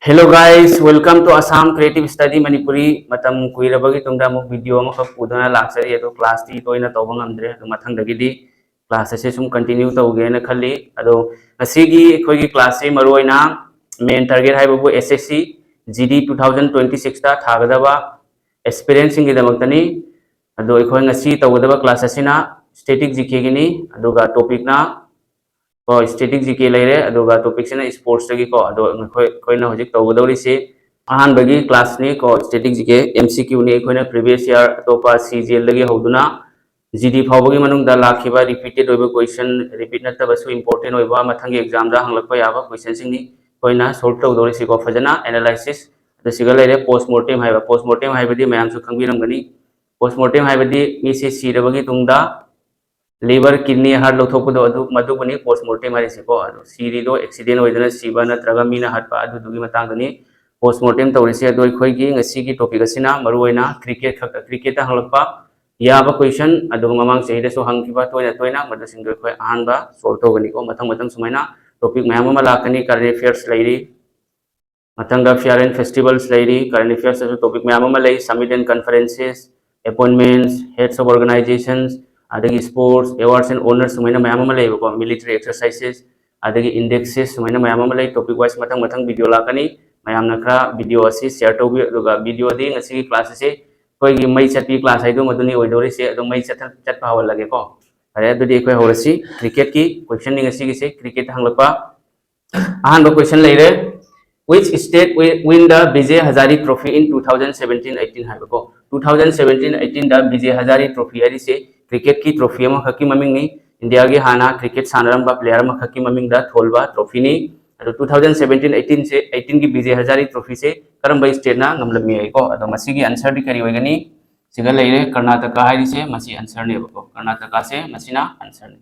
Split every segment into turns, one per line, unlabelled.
Hello guys, welcome to Assam Creative Study Manipuri. Matam kuirabagi tungda mo video mo kap pudana laksari ato class ti toy na tawang andre ato mathang dagidi class se sum continue tawge na khali ado asigi khoi gi class se maroi na main target hai babu SSC GD 2026 ta thagadaba experiencing gi damak tani ado khoi ngasi tawgadaba class asina static GK gini ado ga topic na ko static GK leire aduga topic sina sports tagi ko ado khoina hojik tawgadori se ahan bagi class ni ko static GK MCQ ni khoina previous year atopa CGL lagi hoduna GD phawbagi manung da lakhiba repeated oiba question repeat natta basu important oiba mathangi exam da hanglakpa yaba question sing ni khoina solve tawdori se ko fajana analysis ado siga leire postmortem haibadi mayam su khangbiram gani postmortem haibadi mi se sirabagi tungda liver kidney heart lothokdo adu madubani postmortem hari siko adu siri do accident hoidana siba natraga mina hatpa adu dugi matang dani postmortem tawrisi adu khoi gi ngasi gi topic asina maruoina cricket ta halakpa yaba question adu mamang sehi da so hangkiba toina madu singdo khoi ahanba solve togani ko mathang sumaina topic mayam ma lakani current affairs lairi mathanga fair and festivals lairi current affairs asu topic mayam ma lai summit and conferences appointments heads of organizations adagi sports awards and honors sumaina mayam ma laiba ko military exercises adagi indexes sumaina mayam ma lai topic wise mathang video lakani mayam na kra video asi share tobi aduga video di ngasi class ase koi gi mai chatpi class ai do maduni oidori se adu mai chat pa hawal lage ko are adudi koi horasi cricket ki question ni ngasi gi se cricket hanglapa ahan do question leire which state win the Vijay Hazare Trophy in 2017-18 hai ko 2017-18 da Vijay Hazare Trophy ari se cricket की trophy में खकी ममिंग नि India की हाना cricket सानरंबा player में खकी ममिंग दा थोलबा trophy नि 2017-18 से 18 की विजय Hazari trophy से करम बाई स्टेट ना नमलमी है को अदो मसी की आंसर दी करी होगनी सिगल लेरे कर्नाटका हाई से मसी आंसर ने को कर्नाटका से मसीना आंसर ने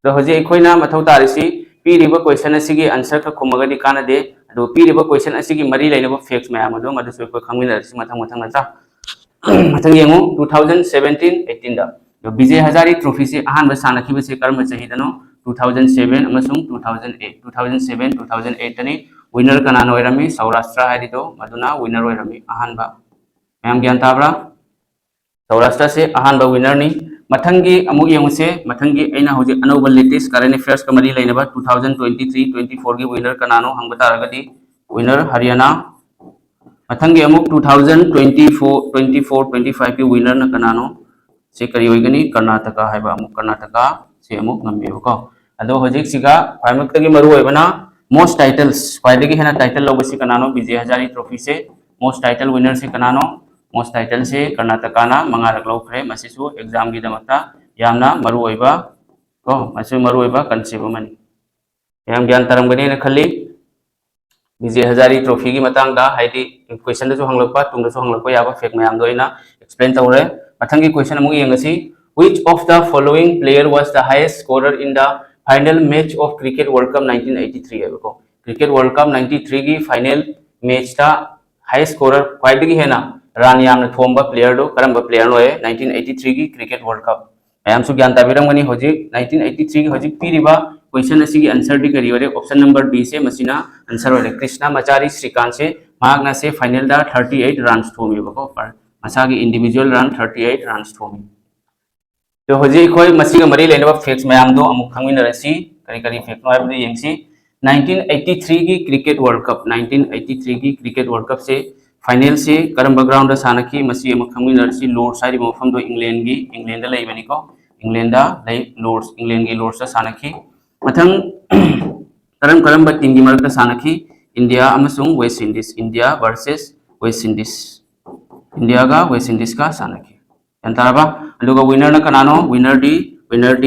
तो हजे खोइना मथौ तारिसी पीरिबा क्वेश्चन असिगी आंसर का खुमगदी काना दे अदो पीरिबा क्वेश्चन असिगी मरी लेनबा फैक्ट्स मयाम अदो मदु सोय को खंगिना मथं नचा मथं येंगो 2017-18 दा विजय हजारी ट्रॉफी से अहान सानखिब से कर्म चाहिदनो 2007 अमसुंग 2007 तनी विनर कनान ओइरमी सौराष्ट्र हाइदिदो मदुना विनर ओइरमी अहानबा मैम ज्ञान ताब्रा सौराष्ट्र से अहानबा विनर नि मथंगी अमुक यंगसे मथंगी एना होजे अनोबल लेटेस्ट करंट अफेयर्स का मरी लेनबा 2023-24 की विनर कनानो हंगबता रगदी विनर हरियाणा मथंगी अमुक 2024-25 की विनर न कनानो से करी होइगनी कर्नाटका हाइबा अमुक कर्नाटका से अमुक नंबेबको अदो होजिक सिगा फाइमक्तगी मरु होइबना मोस्ट टाइटल्स फाइदगी हेना टाइटल लोबसी कनानो विजय हजारी ट्रॉफी से मोस्ट टाइटल विनर से कनानो मोस्ट टाइटल से कर्नाटका ना मंगारक लौखरे मसिसु एग्जाम गी दमता यामना मरु होइबा को मसु मरु होइबा कंसेप्ट मनी याम ज्ञान तरमगनी ने खल्ली विजय हजारी ट्रॉफी की मतंग दा हाइदी क्वेश्चन दसु हंगलपा तुंगदसु हंगलपा याबा फेक मयाम दोइना एक्सप्लेन तौरे मथंगी क्वेश्चन अमुक यंगसी which of the following player was the highest scorer in the final match of cricket world cup 1983 है को cricket world cup 93 की final match ता highest scorer क्वाइटगी है ना रन यामन थोंबा player दो करंबा player नो है 1983 की cricket world cup आयाम सु ज्ञान ताबिरम गनी होजी 1983 की होजी पीरिबा क्वेश्चन असी की आंसर दी करी वरे ऑप्शन नंबर बी से मसीना आंसर वरे कृष्णा मचारी श्रीकांत से मागना से फाइनल दा 38 रन्स थोमी बको पर मसागी इंडिविजुअल रन 38 रन्स थोमी तो होजी खोई मसीगा मरी लेनबा फैक्ट्स मयाम दो अमुक खंगिन रसी करी करी फैक्ट नो हाइबदि यंगसी 1983 की क्रिकेट वर्ल्ड कप 1983 की क्रिकेट वर्ल्ड कप से फाइनल से करंबा ग्राउंड सानकी मसी अमुक खंगिन रसी लॉर्ड्स हाइबा मफम दो इंग्लैंड दा लेबनी को इंग्लैंड दा ले लॉर्ड्स इंग्लैंड की लॉर्ड्स सानकी मथंग करंबा टीम की मरक सानकी इंडिया अमसुंग West Indies India versus West Indies India का वेस्ट इंडीज का सानकी अंतराबा अदुगा विनर न कनानो विनर दी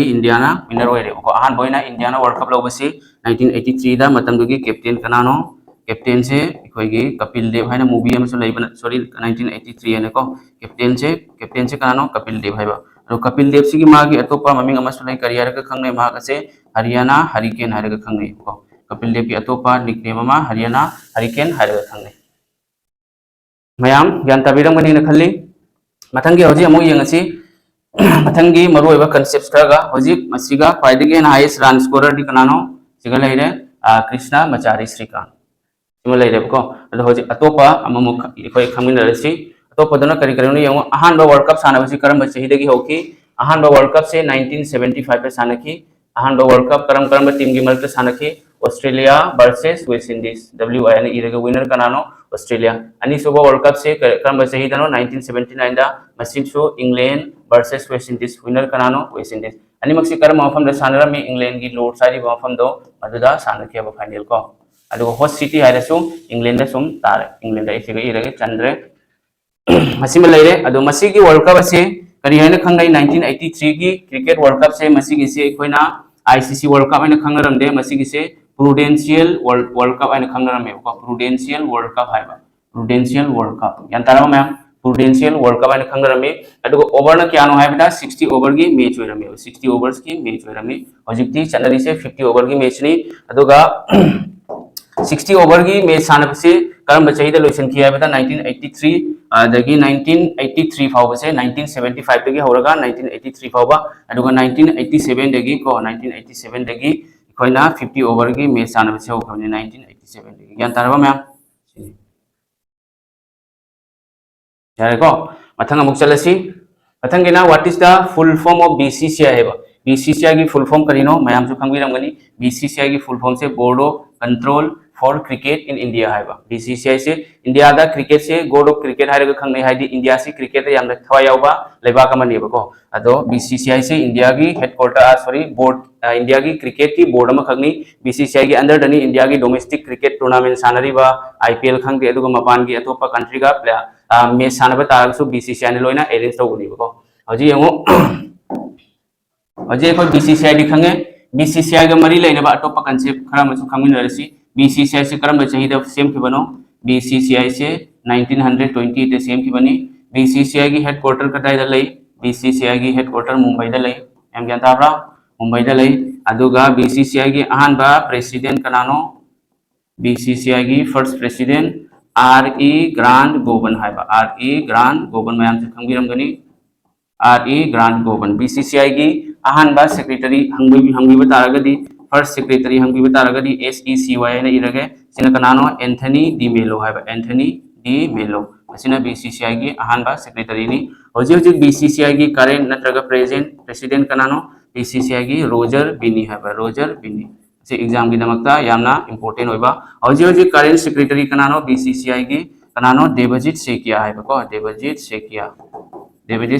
इंडिया ना विनर होइरे को आहान बोइना इंडिया ना वर्ल्ड कप लौबसी 1983 दा मतम दुगी कैप्टन कनानो कैप्टन से कोइगी कपिल देव हाइना मूवी अमसु लेबन सॉरी 1983 ने को कैप्टन से कनानो कपिल देव हाइबा अदो कपिल देव सिगी मागी अतोपा ममिंग अमसु लै करियर का खंगने माग से हरियाणा हरिकेन हाइरगा खंगने को कपिल देव की अतोपा निकनेम मा हरियाणा हरिकेन हाइरगा खंगने मयाम ज्ञान ताबिरम गनी न खल्ली मथंगी होजी अमु यंगसी मथंगी मरुइबा concepts Kharga होजी मसिगा फाइदगी highest run scorer दी कनानो सिगा लेरे कृष्णा मचारी श्रीकांत सिम लेरेबको अदो होजि अतोपा अममुख इखोय खमिनरसि अतोपदना करी करिनो यंगो अहानबा वर्ल्ड कप सानबसि करम चहिदगी होकी अहानबा वर्ल्ड कप से 1975 पे सानकी अहानबा वर्ल्ड कप करम टीम की मरते सानकी Australia versus West Indies WI ने इरगे विनर कनानो ऑस्ट्रेलिया अनि सुबा वर्ल्ड कप से करम चहिदनो 1979 दा मसिमसु England versus West Indies winner कनानो वेस्ट इंडीज अनि मक्सि करम मफम द सानरमी इंग्लैंड की लॉर्ड सारी मफम दो मदुदा सानके फाइनल को अदुगो होस्ट सिटी हाइरसु इंग्लैंड सुम तारे इंग्लैंड इसिगे इरगे चंद्रे मसिम लेरे अदो मसिगी वर्ल्ड कप से करी है खंगई 1983 की क्रिकेट वर्ल्ड कप से मसिगी से कोइना ICC वर्ल्ड कप है खंगरमदे मसिगी से प्रूडेंशियल वर्ल्ड कप है खंगरमे को प्रूडेंशियल वर्ल्ड कप है प्रूडेंशियल वर्ल्ड कप यान तारा मैम प्रूडेंशियल वर्ल्ड कप है खंगरमे अदो ओवर न क्यानो है बेटा 60 ओवर की मैच होरमे 60 ओवर्स की मैच होरमे हजिकती चनरी से 50 ओवर की मैच नि अदोगा 60 ओवर की मैच सानबसे करम चाहिए लोसन किया है 1983 दगी 1983 फाव से 1975 दगी होरगा 1983 फाव अदुगा 1987 दगी को 1987 दगी कोइना 50 ओवर की मैच सानबसे होखने 1987 दगी ज्ञान तारबा मैम यारे को मथंग अमुक चलसी मथंग गिना what is the full form of BCCI है BCCI की फुल फॉर्म करिनो मैम जो खंगबिरमगनी BCCI की फुल फॉर्म से board of control for cricket in India है BCCI से इंडिया दा क्रिकेट से बोर्ड ऑफ क्रिकेट है खंगने है इंडिया से क्रिकेट याम थवा यावबा लेबाक अमनेबको अदो BCCI से इंडिया की हेडक्वार्टर सॉरी बोर्ड इंडिया की क्रिकेट की बोर्ड अमा खंगनी BCCI की अंडर दनी इंडिया की डोमेस्टिक क्रिकेट टूर्नामेंट सानरीबा IPL खंगदे अदुगा मपान की अतोपा कंट्री का प्लेयर मैच सानबा तारसु BCCI ने लोइना अरेंज तौगनीबको हजी यंगो हजी को BCCI दि खंगे BCCI का मरी लेनेबा अतोपा कंसेप्ट खरा मसु खंगमिनरसी BCCI से करम चाहिए सेम की बनो BCCI से 1920 ते सेम की बनी BCCI की हेडक्वार्टर कदाइदा लई BCCI की हेडक्वार्टर मुंबई दा लई एम ज्ञान ताब्रा मुंबई दा लई अदुगा BCCI की अहानबा प्रेसिडेंट कनानो BCCI की first president RE Grant Govan हाइबा RE ग्रांड गोवन मैम से खंगबिरमगनी RE ग्रांड गोवन BCCI की अहानबा सेक्रेटरी हंगबी तारगदी फर्स्ट सेक्रेटरी हंगबी तारगदी SECY ने इरगे सिना कनानो एंथनी डी मेलो है एंथनी डी मेलो असिना BCCI की अहानबा सेक्रेटरी नि होजी BCCI की करेंट नत्रगा प्रेजेंट प्रेसिडेंट कनानो BCCI की रोजर बिनी है रोजर बिनी से एग्जाम की दमकता यामना इंपोर्टेंट होइबा होजी करेंट सेक्रेटरी कनानो BCCI की कनानो देवजीत सेकिया है को देवजीत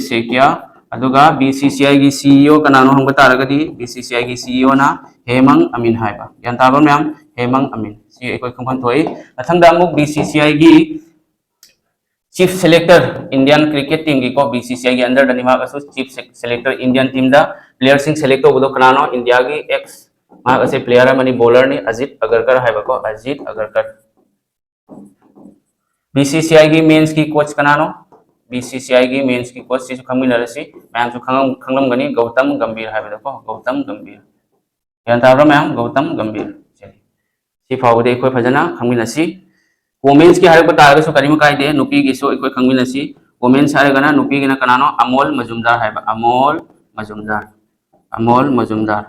सेकिया अदुगा BCCI की CEO कनानो हम बतारगदी BCCI की CEO ना हेमंग अमीन हाइबा यान ताबा मैम हेमंग अमीन सी एकोय खंफन थोई अथंदा अमुक BCCI की chief selector Indian cricket team की को BCCI के अंदर दनिमा असु चीफ सेलेक्टर इंडियन टीम दा प्लेयर सिंग सेलेक्ट हो कनानो इंडिया की एक्स मा असे प्लेयर मनी बॉलर ने अजीत अगरकर हाइबा को अजीत अगरकर BCCI की मेंस की कोच कनानो BCCI की मेंस की कोच से खंगमिनरसी मैम जो खंगलम गनी गौतम गंभीर है को गौतम गंभीर यान ताब्रा मैम गौतम गंभीर चली सी फावदे कोई फजना खंगमिनसी वुमेन्स की हारे बतारग सो करिम कायदे नुपी की सो कोई खंगमिनसी वुमेन्स हारे गना नुपी गिना कनानो अमोल मजुमदार है अमोल मजुमदार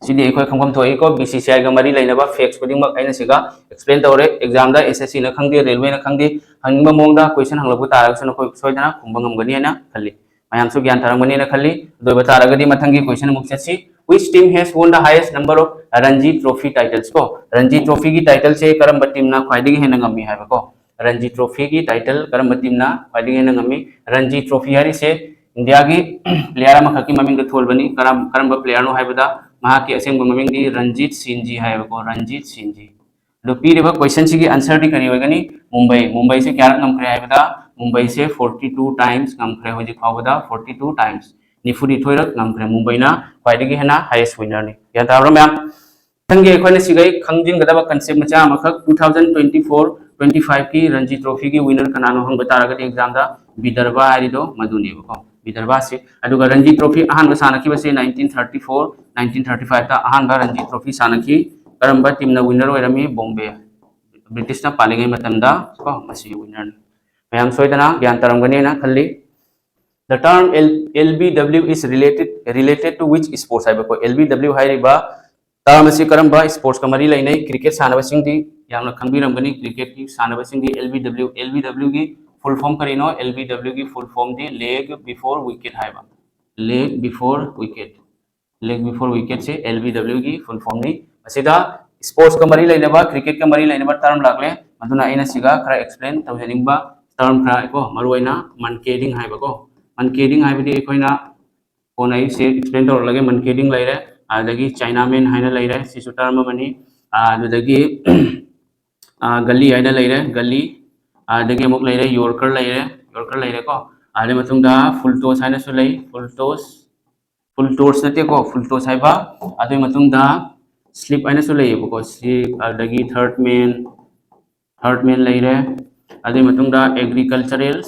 सिदी कोई खंगम थोई को BCCI का मरी लेनबा फैक्ट्स खुदिमक आइना सिगा एक्सप्लेन तौरे एग्जाम दा SSC न खंगदे रेलवे न खंगदे हंगबा मोंगदा क्वेश्चन हंगलबु तारग सो कोई सोयदना खुंबंगम गनी ना खल्ली मैम सो ज्ञान थारमनी ना खल्ली दो बतारगदी मथंगी question मुक्सेसी which team has won the highest number of Ranji Trophy titles को रणजी ट्रॉफी की टाइटल से करम टीम ना ख्वाइदगी हेन ngami है को रणजी ट्रॉफी की टाइटल करम टीम ना ख्वाइदगी हेन ngami रणजी ट्रॉफी हारी से इंडिया की प्लेयर मा खकी ममिंग थोल बनी करम प्लेयर नो हाइबदा महा की असेंग ममिंग दी रंजीत सिंह जी है को रंजीत सिंह जी दो पीरिबा क्वेश्चन सी की आंसर दी करी होगनी मुंबई से क्या ngam खरे हाइबदा मुंबई से 42 टाइम्स ngam खरे होजि फावदा 42 टाइम्स निफुरी थोरक ngam खरे मुंबई ना ख्वाइदगी हेना हाईएस्ट विनर ने या ताब्रा मैम थंगे कोने सिगै खंगजिन गदबा कंसेप्ट मचा मखक 2024-25 की रणजी ट्रॉफी की विनर कनानो हम बतारगदी एग्जाम दा विदर्भा हारिदो मधुनी को विदर्भा से अदुगा रणजी ट्रॉफी अहान सानकी बसे 1934-1935 ता अहान रणजी ट्रॉफी सानकी करम टीम ना विनर होरमी बॉम्बे ब्रिटिश ना पालिगे मतंदा को मसी विनर मैम सोयदना ज्ञान तरंगनी ना खल्ली the term LBW is related to which sports है को LBW हाइबा ताम असी करंबा स्पोर्ट्स का मरी लेने क्रिकेट सानबसिंगदी यामना खंगबिरमगनी क्रिकेट की सानबसिंगदी एलबीडब्ल्यू की फुल फॉर्म करिनो एलबीडब्ल्यू की फुल फॉर्म दी लेग बिफोर विकेट हाइबा leg before wicket leg before wicket से एलबीडब्ल्यू की फुल फॉर्म नी असिदा स्पोर्ट्स का मरी लेनेबा क्रिकेट का मरी लेनेबा टर्म लागले मदुना आइना सिगा खरा एक्सप्लेन तौजनिंगबा टर्म खरा को मरुइना मनकेडिंग हाइबा को मनकेडिंग हाइबदी एकोइना कोनाई से एक्सप्लेन तौर लगे मनकेडिंग लेरे आदगी चाइनामैन हाइना लेरे सिसु टर्म मनी आदगी गली हाइना लेरे गली आदगी अमुक लेरे यॉर्कर लेरे को आदे मतुंगदा फुल टॉस हाइना सु लेई फुल टॉस नते को फुल टॉस हाइबा आदे मतुंगदा स्लिप हाइना सु लेई को स्लिप आदगी थर्ड मैन लेरे आदे मतुंगदा एग्रीकल्चरल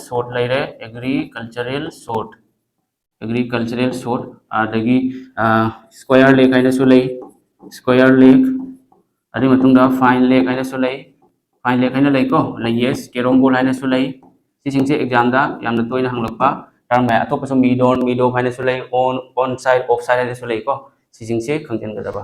शॉट आदगी स्क्वायर लेग हाइना सु लेई स्क्वायर लेग आदे मतुंगदा फाइन लेग हाइना सु लेई फाइन लेग हाइना लेई को लेयस कैरम बॉल हाइना सु लेई सिसिंगसे एग्जाम दा यामना तोइना हंगलपा टर्म है अतोप सो मिड ऑफ हाइना सु लेई ऑन साइड ऑफ साइड हाइना सु लेई को सिसिंगसे खंगजनगदबा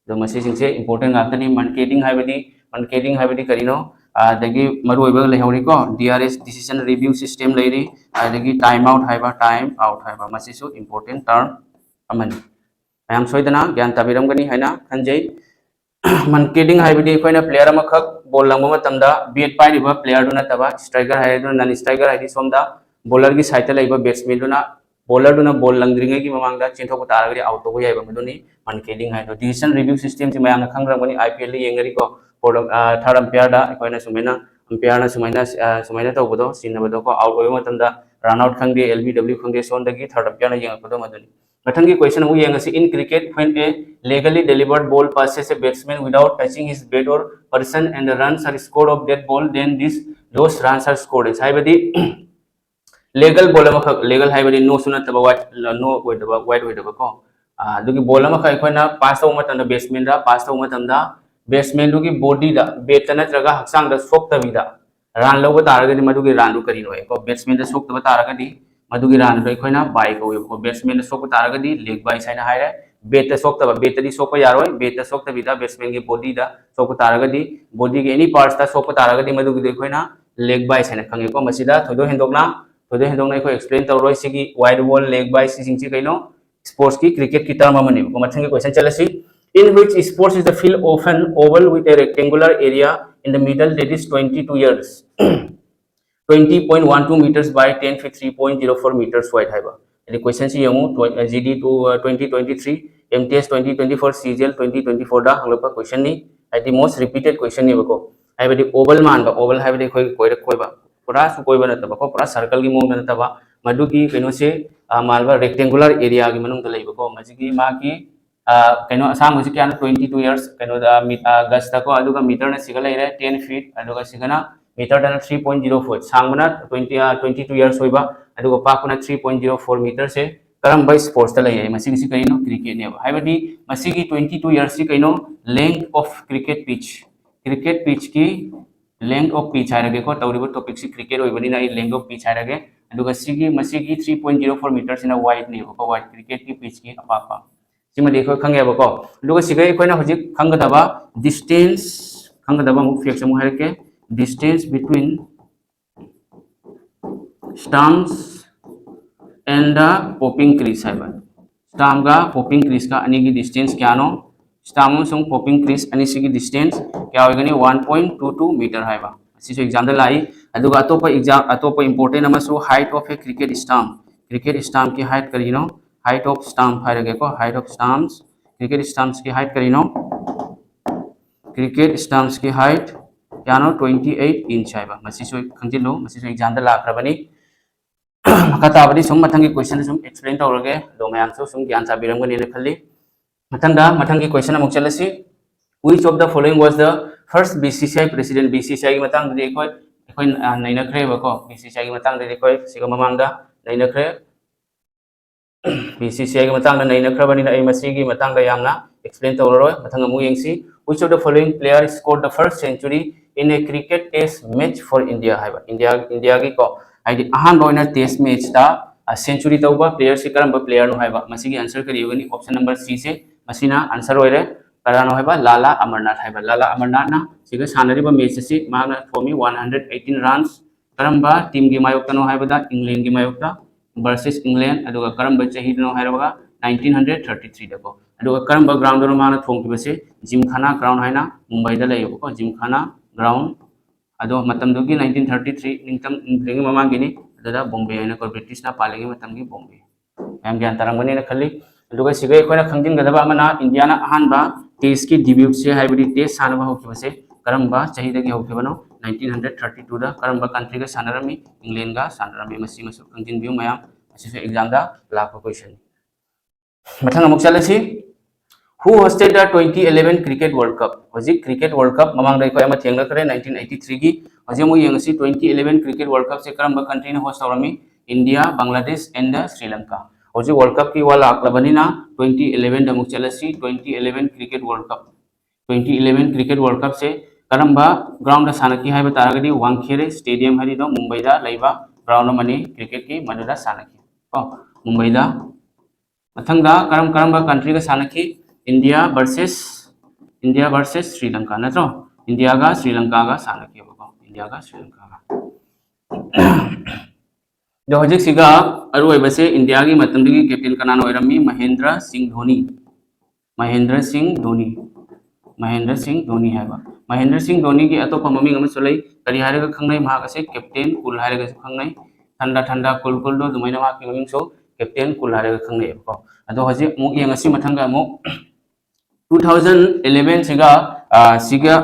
दो मसिसिंगसे इंपोर्टेंट गातनी मनकेडिंग हाइबदी करिनो आदगी मरुइबा लेहौरी को डीआरएस डिसीजन रिव्यू सिस्टम लेरी आदगी टाइम आउट हाइबा मसिसु इंपोर्टेंट टर्म अमन आयाम सोइदना ज्ञान ताबिरमगनी हाइना खंजै मनकेडिंग हाइबदी कोइना प्लेयर अमखक बॉल लंगबा मतमदा बेट पाइरिबा प्लेयर दुना तबा स्ट्राइकर हाइदुना नन स्ट्राइकर हाइदि सोमदा बॉलर की साइड लेबा बैट्समैन दुना बॉलर दुना बॉल लंगद्रिंगे की ममांगदा चिंथोक तारगरी आउट हो याइबा मदुनी मनकेडिंग हाइदो डिसीजन रिव्यू सिस्टम से मयामना खंग्रमगनी आईपीएल येंगरी को थर्ड अंपायर दा कोइना सुमेना अंपायर ना सुमाइना तौबदो सिनबदो को आउट होय मतमदा रन आउट खंगे एलबीडब्ल्यू खंगे सोंदगी थर्ड अंपायर ना येंगपदो मदुनी मथंगी क्वेश्चन हु येंगसी in cricket when a legally delivered ball passes a batsman without touching his bat or person and the runs are scored of that ball then those runs are scored is haibadi legal ball ma legal haibadi no sunataba white no white ko adugi ball ma kai khoina pass taw matam da batsman da pass taw matam da batsman du gi body da bat na traga haksang da sok tabi da run loba taragadi madugi run du kari no ko batsman da sok taba taragadi madugi run do khoina bye ko batsman da sok taragadi leg bye saina haire bat सोक्तब बेटदी सोप यारोय bat सोक्तबिदा batsman की body दा सोप तारगदी body के एनी पार्ट्स दा सोप तारगदी मदुगी देखोइना लेग बाय सेना खंगे को मसिदा थोदो हेंदोकना को एक्सप्लेन तौरोय सिगी वाइड बॉल लेग बाय सिसिंगची कइनो स्पोर्ट्स की क्रिकेट की टर्म मने को मथंगे क्वेश्चन चलसी in which sports is the field of an oval with a rectangular area in the middle that is 22 years 20.12 meters by 10 feet 3.04 meters wide हाइबा the question si yamu GD to 2023 MTS 2024 CGL 2024 da hanglopa question ni the most repeated question ni bako haibadi oval man ba oval haibadi koi ba pura su koi ba na taba ko pura circle gi mong na taba madu ki kaino se malba rectangular area gi manung da leiba ko majigi ma ki kaino asam hoji kya 22 years kaino da gasta ko aduga meter na sigala ire 10 feet aduga sigana meter dana 3.04 sangmana 22 years hoiba aduga pakuna 3.04 meter se करम bye sports तले है मसी किसी कइनो cricket ने हाइबडी मसी की 22 years की कइनो length of cricket pitch की length of pitch हाइरगे को तौरिबो topic से क्रिकेट होइबनी ना लेंथ ऑफ पिच हाइरगे अदुगा सिगी मसी की 3.04 मीटर सिना वाइड ने को वाइड क्रिकेट की पिच की अपापा सिमा देखो खंगे बको अदुगा सिगे कोइना होजि खंगदबा डिस्टेंस खंगदबा मु फिक्स मु हाइरके distance between stumps and the popping crease है बात स्टाम का popping crease का अनी की डिस्टेंस क्या नो स्टाम संग popping crease अनी सी की डिस्टेंस क्या होगा नहीं 1.22 मीटर है बात इसी से एग्जाम दलाई अदुगा अतोप इंपोर्टेंट नमः so height of A cricket stamp की हाइट करी नो हाइट ऑफ स्टाम्प है रगे को height of stamps cricket stamps की हाइट करी नो क्रिकेट स्टाम्प्स की हाइट क्या नो 28 इंच है बात मसी सो खंजिलो मसी सो एग्जाम दला करबनी मकाताबदी सुम मथंगी क्वेश्चन सुम एक्सप्लेन तौरगे दो मयाम सुम ज्ञान साबिरमगनी ने खल्ली मथंगी क्वेश्चन अमुक चलसी which of the following was the first BCCI president BCCI की मतंग दे कोई नैनखरे बको बीसीसीआई की मतंग दे कोई सिगा ममांगदा नैनखरे बीसीसीआई की मतंग नैनखरबनी आई मसी की मतंग यामना एक्सप्लेन तौररोय मथंग अमुक येंगसी which of the following player scored the first century in a cricket test match for India हाइबा इंडिया की को आइडी अहान बोइनर टेस्ट मैच दा सेंचुरी तौबा प्लेयर से करम प्लेयर नो हाइबा मसी की आंसर करियोगनी ऑप्शन नंबर सी से मसीना आंसर होइरे करानो है लाला अमरनाथ है लाला अमरनाथ ना सिगा सानरिबा मैच से मागना थोमी 118 रन्स करम्बा टीम की मायोक्तनो है इंग्लैंड की मायोक्ता वर्सेस इंग्लैंड अदुगा करम्बा चहीदनो है 1933 दको अदुगा करम्बा ग्राउंड रो माना थोंकिबसे जिमखाना ग्राउंड है ना मुंबई दा लेयोको जिमखाना ग्राउंड अदो मतमदुगी 1933 निंगतम इंग्लैंड ममांगिनी अददा बॉम्बे है ना को ब्रिटिश ना पालेगी मतमगी बॉम्बे हम ज्ञान तरंगनी ना खली अदुगा सिगे कोना खंजिनगदबा अमना इंडिया ना अहानबा टेस्ट की डेब्यूट से हाइब्रिड टेस्ट सानबा होखिबसे करम्बा चहीदगी होखिबनो 1932 दा करम्बा कंट्री का सानरमी इंग्लैंड का सानरमी मसी मसु खंजिनबिउ मयाम असिसे एग्जाम दा लाखो क्वेश्चन मथंग अमुक चलसी Who hosted the 2011 Cricket World Cup? Hoji Cricket World Cup mamang dai ko ama thengla kare 1983 gi hoji mu yengsi 2011 Cricket World Cup se karamba country na host awrami India, Bangladesh and Sri Lanka. Hoji World Cup ki wala aklabani na 2011 da muk chalasi 2011 Cricket World Cup. 2011 Cricket World Cup se karamba ground da sanaki hai bataragadi Wangkhere Stadium hari do Mumbai da laiba ground mani cricket ki maduda sanaki. Ko Mumbai da mathang da karamba country ka sanaki India versus Sri Lanka natro India ga Sri Lanka ga sanaki bako India ga Sri Lanka ga जो हजिक सिगा अरुई बसे India की मतंदगी captain का नाम ओरमी महेंद्र सिंह धोनी महेंद्र सिंह धोनी है महेंद्र सिंह धोनी की अतोप ममिंग अमस लई करी हारेगा खंगनै महाग असे कैप्टन कुल हारेगा खंगनै ठंडा ठंडा कुल कुल दो दुमैना मा की ममिंग सो कैप्टन कुल हारेगा खंगनै बको अदो हजिक मुक यंगसी मथंगा मुक 2011 सिगा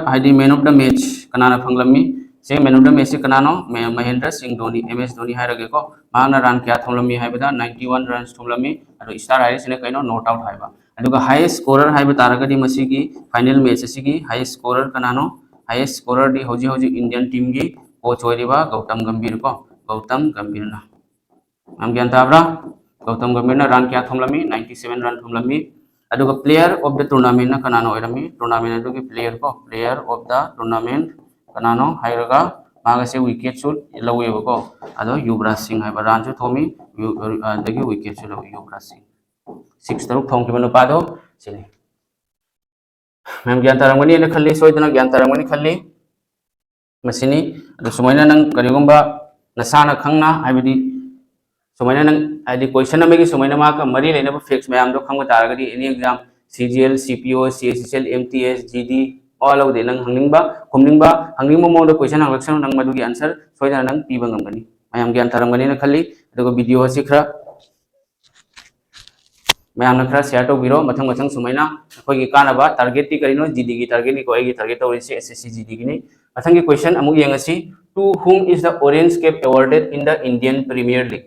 हाइडी मैन ऑफ द मैच कनाना फंगलमी से मैन ऑफ द मैच से कनानो महेंद्र सिंह धोनी एमएस धोनी हारगे को माना रन क्या थोलमी हाइबदा 91 रन्स थोलमी अदो स्टार हाइस ने कइनो नॉट आउट हाइबा अदुगा हाईएस्ट स्कोरर हाइबा तारगदी मसीगी फाइनल मैच असिगी हाईएस्ट स्कोरर कनानो हाईएस्ट स्कोरर दी होजी होजी इंडियन टीम की कोच होइरिबा गौतम गंभीर को गौतम गंभीर ना हम ज्ञान ताबरा गौतम गंभीर ना रन क्या थोलमी 97 रन थोलमी अदुगा प्लेयर ऑफ द टूर्नामेंट ना कनानो ओरमी टूर्नामेंट अदुगी प्लेयर ऑफ द टूर्नामेंट कनानो हाइरगा मागसे विकेट शूट लवेबको अदो युवराज सिंह है रन थोमी अदगी विकेट शूट युवराज सिंह 6 तरुक थोंकिबा नुपादो सिनी मैम ज्ञान तारंगनी ने खल्ली सोइदना ज्ञान तारंगनी खल्ली मसिनी अदो सुमैना नंग करिगुंबा नसाना खंगना हाइबदी सुमैना नंग आदि क्वेश्चन नंबर की सुमैना मा का मरी लेने फिक्स मैम दो खंग तारगदी any exam CGL CPO CSL MTS GD all of the नंग खुमनिंगबा हंगिंगबा मोड क्वेश्चन हंगलक्सन नंग मदुगी आंसर सोइदना नंग पीबा ngamgani मैम ज्ञान तारंगनी ने खल्ली अदो वीडियो हसि खरा मैम खरा शेयर तौबिरो मथंग मथंग सुमैना अखोगी कानाबा टारगेट ती करिनो GD की टारगेट को एगी टारगेट तौरिसे SSC GD की नि मथंग की क्वेश्चन अमुक यंगसी to whom is the orange cap awarded in the Indian Premier League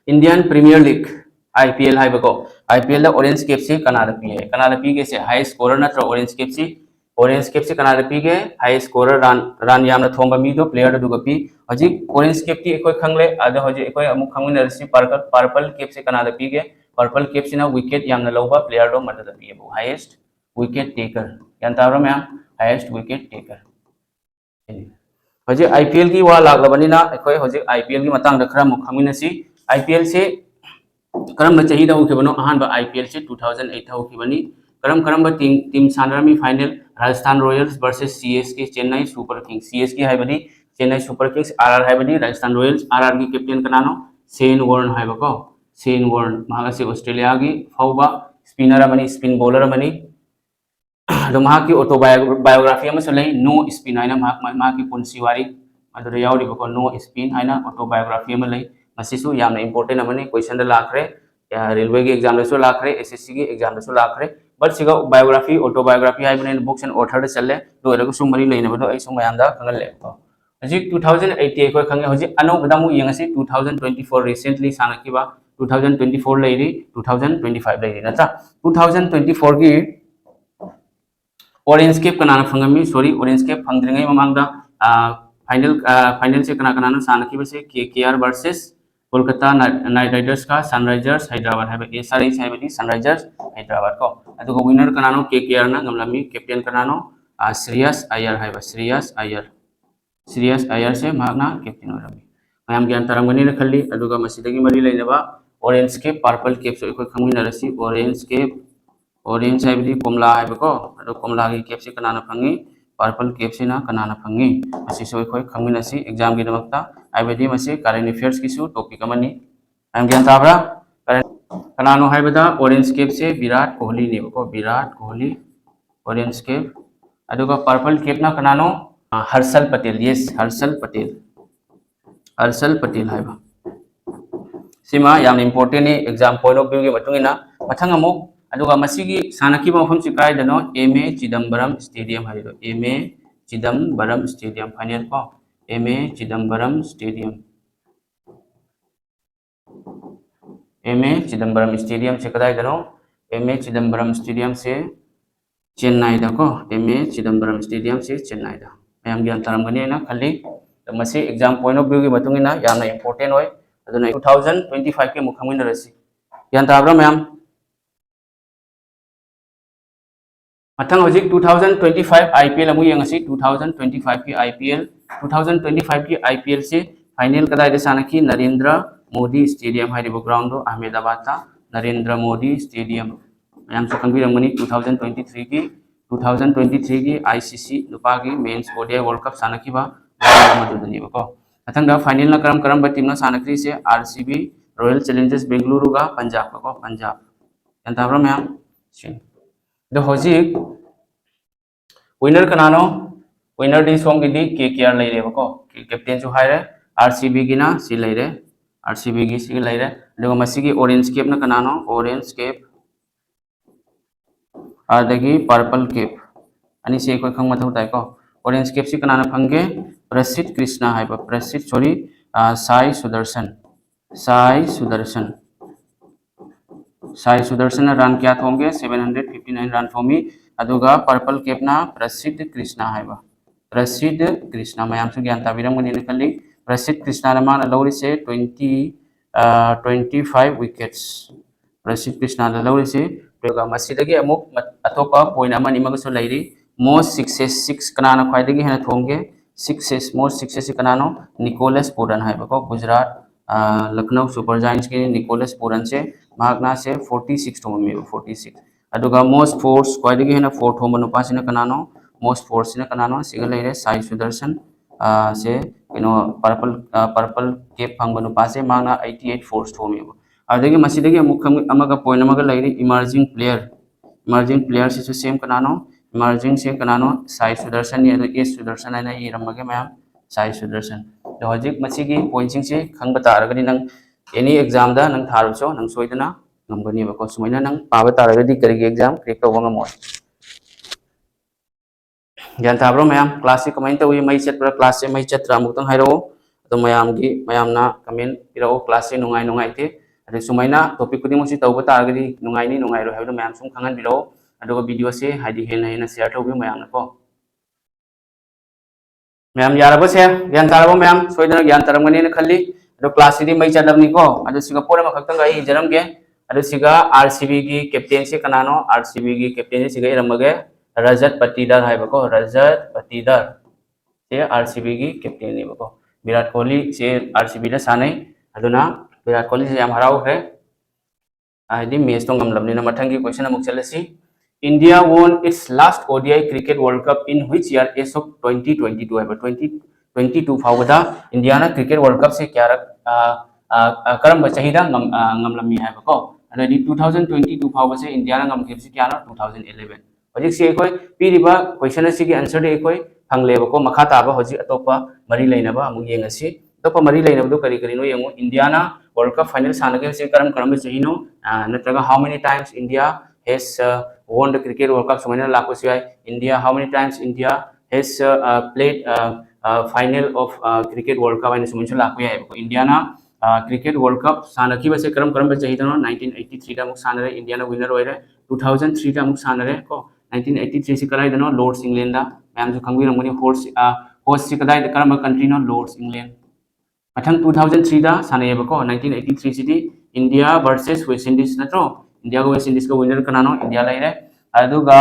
Indian Premier League IPL है बको IPL दा orange cap से कनाडा पी के से हाई स्कोरर नत्र orange cap से कनाडा पी के हाई स्कोरर रन यामना थोंबा मी दो प्लेयर दुगा पी हजि orange cap की एकोय खंगले आदा हजि एकोय अमुक खंगने रसी पर्पल cap से कनाडा पी के पर्पल cap से ना विकेट यामना लौबा प्लेयर दो मदद पी बो हाईएस्ट विकेट टेकर यान तारो में हाईएस्ट विकेट टेकर हजि IPL की वा लागलबनी ना एकोय हजि IPL की मतंग खरा मुख खंगिनसी IPL से करम चाहिदा होखिबनो अहानबा IPL से 2008 होखिबनी करम टीम सानरमी final Rajasthan Royals versus CSK Chennai Super Kings CSK हाइबदी चेन्नई सुपर किंग्स RR हाइबदी राजस्थान रॉयल्स RR की कैप्टन कनानो शेन वॉर्न हाइबको शेन वॉर्न महासे ऑस्ट्रेलिया की फौबा स्पिनर मनी स्पिन बॉलर मनी दो महा की ऑटोबायोग्राफी अमस लई नो स्पिन आइना महा की पुंसीवारी अदर यावरिबको नो स्पिन आइना ऑटोबायोग्राफी अम लई मसिसु यामना इंपोर्टेंट अमनी क्वेश्चन द लाखरे रेलवे की एग्जाम दसो लाखरे SSC की एग्जाम दसो लाखरे बट सिगा बायोग्राफी ऑटोबायोग्राफी हाइ बने बुक्स एंड ऑथर चले दो रगु सुमरी लेनबदो ऐ सुमयामदा खंगले हजि 2008 को खंगे हजि अनो बदामु यंगसी 2024 रिसेंटली सानकिबा 2024 लेरी 2025 लेरी नचा 2024 की ऑरेंज कैप कनाना फंगमी सॉरी ऑरेंज कैप फंगद्रिंगै ममांगदा फाइनल से कना सानकिबा से KKR versus Kolkata Knight Riders का सनराइजर्स हैदराबाद है SRH है सनराइजर्स हैदराबाद को अदुगो विनर कनानो KKR ना गमलामी कैप्टन कनानो श्रेयस अय्यर है श्रेयस अय्यर से मागना कैप्टन ओरमी मैम ज्ञान तरंगनी ने खल्ली अदुगा मसिदगी मरी लेनबा ऑरेंज कैप पर्पल कैप सो इको खंगिनरसी orange हाइबदी कोमला हाइबको अदो कोमला की कैप से कनाना फंगी पर्पल कैप से ना कनाना फंगी असी सोई खोई खंगिनसी एग्जाम की नमकता हाइबदी मसे करेंट अफेयर्स किसु टॉपिक अमनी आम ज्ञान ताबरा कनानो हाइबदा orange कैप से विराट कोहली नेबको विराट कोहली orange कैप अदुगा पर्पल कैप ना कनानो हर्षल पटेल यस हर्षल पटेल हाइबा सिमा याम इम्पोर्टेंट है एग्जाम पॉइंट ऑफ व्यू के मतुंगिना मथंग अमुक अदुगा मसिगी सानकी मफम से कायदनो एमए चिदंबरम स्टेडियम हाइदो एमए चिदंबरम स्टेडियम फाइनल को एमए चिदंबरम स्टेडियम से कदाइदनो एमए चिदंबरम स्टेडियम से चेन्नई दा को एमए चिदंबरम स्टेडियम से चेन्नई दा मैम ज्ञान तरमगनी ना खाली मसे एग्जाम पॉइंट ऑफ व्यू के मतुंगिना याम इम्पोर्टेंट होय अदुना 2025 के मुखंगिन रसी ज्ञान ताब्रा मैम मथंग होजिक 2025 आईपीएल अमु यंगसी 2025 की आईपीएल 2025 की आईपीएल से फाइनल कदाइदे सानकी नरेंद्र मोदी स्टेडियम हाइरिबो ग्राउंड अहमदाबाद ता नरेंद्र मोदी स्टेडियम मैम से खंगबिरंगनी 2023 की आईसीसी नुपा की मेंस ओडीआई वर्ल्ड कप सानकीबा मदुदनीबको मथंग फाइनल ना करम टीम ना सानक्री से आरसीबी रॉयल चैलेंजर्स बेंगलुरु का पंजाब को पंजाब यंताब्रा मैम दो होजिक विनर कनानो विनर दी सोंग दी केकेआर लेरे बको कैप्टन जो हायरे आरसीबी की ना सी लेरे आरसीबी की सी लेरे दो मसी की ऑरेंज कैप ना कनानो ऑरेंज कैप आदगी पर्पल कैप अनि से कोई खंग मथौ ताई को ऑरेंज कैप से कनाना फंगे प्रसिद्ध कृष्णा है प्रसिद्ध सॉरी साई सुदर्शन रन क्या थोंगे 759 रन थोमी अदुगा पर्पल कैप ना प्रसिद्ध कृष्णा है प्रसिद्ध कृष्णा मैम से ज्ञान ताबिरंगनी ने खली प्रसिद्ध कृष्णा ने मान लौरी से 25 विकेट्स प्रसिद्ध कृष्णा ने लौरी से तो मसीदगी अमुक अतोपा पॉइंट अमनी मगसो लेरी मोस्ट सक्सेस 6 कनाना ख्वाइदगी हेना थोंगे मोस्ट सक्सेस कनानो निकोलस पुरन है बको गुजरात लखनऊ सुपर जायंट्स के निकोलस पुरन से महागना से 46 थोमी 46 अदुगा मोस्ट फोर्स ख्वाइदगी हेना 4 थोम नुपासिना कनानो मोस्ट फोर्स ने कनानो सिगा लेरे साई सुदर्शन से किनो पर्पल कैप फंग नुपासे मागना 88 फोर्स थोमी अदगी मसीदगी अमुक अमगा पॉइंट अमगा लेरी इमर्जिंग प्लेयर से सेम कनानो इमर्जिंग से कनानो साई सुदर्शन ये एस सुदर्शन है ये रमगे मैम साई सुदर्शन तो हजिक मसी की पॉइंटिंग से खंग तारगनी नंग एनी एग्जाम दा नंग थारुसो नंग सोइदना नंगनी बको सुमैना नंग पाबा तारगदी करिगे एग्जाम क्लिक तोबंग मो ज्ञान ताब्रो मैम क्लास से कमेंट तवी मई चतरा क्लास से मई चतरा मुक्तंग हाइरो तो मैमना कमेंट पिरो क्लास से नुंगाई थे अरे सुमैना टॉपिक कुदिंग मुसी तौबा तारगदी नुंगाइनी नुंगाइरो हाइरो मैम सुम खंगन बिरो अदुगा वीडियो से हाइदी हेना शेयर तौबि मैम को मैम यारबो से ज्ञान तारबो मैम सोइदना ज्ञान तारमगनी ने खल्ली अदो क्लास सिदी मई चदबनी को अदो सिगा पोरे म खक्तंग आई जरम के अदो सिगा आरसीबी की कैप्टन से कनानो आरसीबी की कैप्टन से सिगा रमगे रजत पटीदार हाइबको रजत पटीदार से आरसीबी की कैप्टन ने बको विराट कोहली से आरसीबी ने सानै अदुना विराट कोहली से याम हराव है आदि मैच तो गमलबनी न मथंगी क्वेश्चन अमुक चलसी India won its last ODI cricket World Cup in which year as of 2022 है 2022 फावदा इंडिया ना क्रिकेट वर्ल्ड कप से क्या करम चाहिदा ngमलमी है बको अदि 2022 फाव से इंडिया ना ngम से क्या ना 2011 हजिक से कोई पीरिबा क्वेश्चन से की आंसर दे कोई फंगले बको मखा ताबा हजि अतोपा मरी लेनबा अमु येंगसी अतोपा मरी लेनबदो करी करिनो येंगो इंडिया ना वर्ल्ड कप फाइनल सानगे से करम चाहिनो नत्रगा how many times India has won the cricket world cup sumana lakosi India how many times India has played final of cricket world cup and sumanchu lakwe hai India na cricket world cup sanaki base karam chahidano 1983 da muk sanare India na winner hoire 2003 da muk sanare ko 1983 se karai dano Lords England da मैम जो खंगवी रंगनी host से कदाई करम country नो Lord's England मथंग 2003 दा साने बको 1983 सिटी इंडिया वर्सेस वेस्ट इंडीज नत्रो इंडिया को वेस्ट इंडीज को विनर कनानो इंडिया लाइरे अदुगा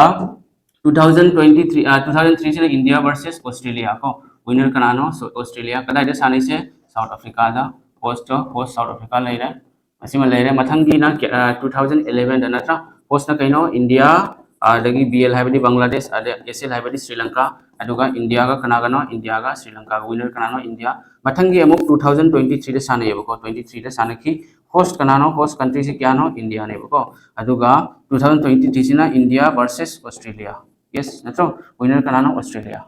2003 से इंडिया वर्सेस ऑस्ट्रेलिया को विनर कनानो ऑस्ट्रेलिया कदाई दे साने से साउथ अफ्रीका दा होस्ट साउथ अफ्रीका लाइरे असिम लाइरे मथंगी ना 2011 दा नत्रा host na kaino India adagi BL haibadi Bangladesh ade SL haibadi Sri Lanka aduga India ga kana gano India ga Sri Lanka winner kana no India mathangi amuk 2023 de sana yebo ko 23 de sana ki host kana no host country se kya no India ne ko aduga 2023 sina India versus Australia yes natro winner kana no Australia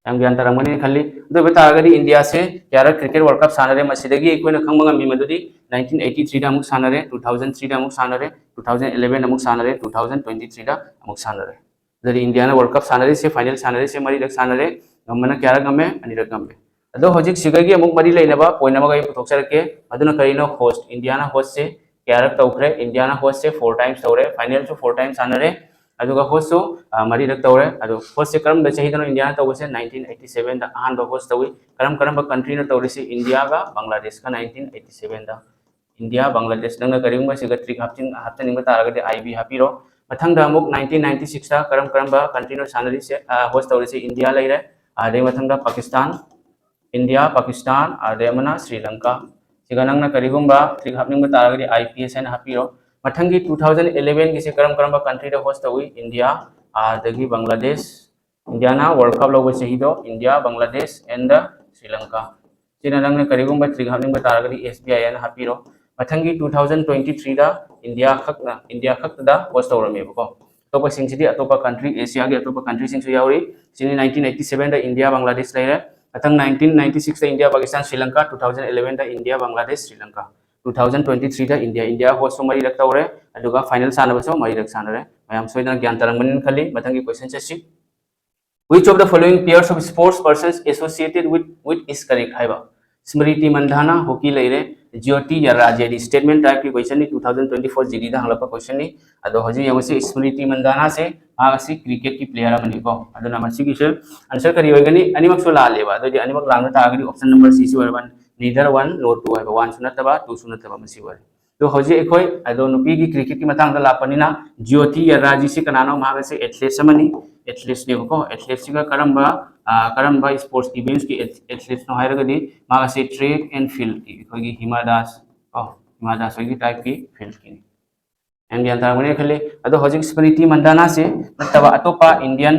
yang gian tarang mani khali do beta agadi India se kyara cricket world cup sanare masidagi koina khangma mi madudi 1983 da amuk sanare 2003 da amuk sanare 2011 amuk sanare 2023 da amuk sanare dari India na world cup sanare se final sanare se mari dak sanare gamana kyara game ani dak game ado hojik sigagi amuk mari leinaba poina magai puthokserake aduna karino host India na host se kyara tawkre India na host se 4 times tawre final so 4 times sanare aduga host so mari dak tawre adu host se karam da chahi dano India na tawse 1987 da ahan ba host tawi karam ba country na tawre se India ga Bangladesh ka 1987 da India Bangladesh nang karim ba siga trick haptin ning ba taragade IB hapiro mathang da amuk 1996 da karam ba country no sanari se host tawre se India laire ade mathang da Pakistan India Pakistan ade mana Sri Lanka siga nang na karigum ba trick hapning ba taragade IPS na hapiro mathangi 2011 ki se karam ba country da host tawi India adagi Bangladesh India na world cup logo se hido India Bangladesh and Sri Lanka sina nang na karigum ba trick hapning ba taragade SBI na hapiro mathangi 2023 da India khak da host tawrame ko topa singsi atopa country Asia ge atopa country sing su yauri sini 1987 da India Bangladesh laire atang 1996 da India Pakistan Sri Lanka 2011 da India Bangladesh Sri Lanka 2023 da India host so mari rak tawre aduga final sana baso mari rak sanare mayam soidana gyan tarang manin khali mathangi question chasi which of the following pairs of sports persons associated with is correct haiba Smriti Mandhana hockey laire Jyoti ya Rajedi statement type की question ni 2024 GD दा हलपा question ni अदो हजि यमसे स्मृति मंदाना से आसी cricket की player मनि को अदो ना मसी की आंसर करी होगनी अनिमक सो ला लेबा अदो अनिमक लांग तागरी option number C C one neither one nor two है वन सुनतबा टू सुनतबा मसी वर तो हजि एखोय अदो नुपी की क्रिकेट की मतंग दा लापनिना ज्योति या राजी से कनानो मागसे एथलीट समनी एथलीट्स ने को एथलीट्स का करम्बा स्पोर्ट्स इवेंट्स की एथलीट्स नो हायरगदी मागसे ट्रैक एंड फील्ड की कोई हिमा दास की टाइप की फील्ड की एंड यान तारमने खले अदो हजिक स्मृति मंदाना से तब अतोपा इंडियन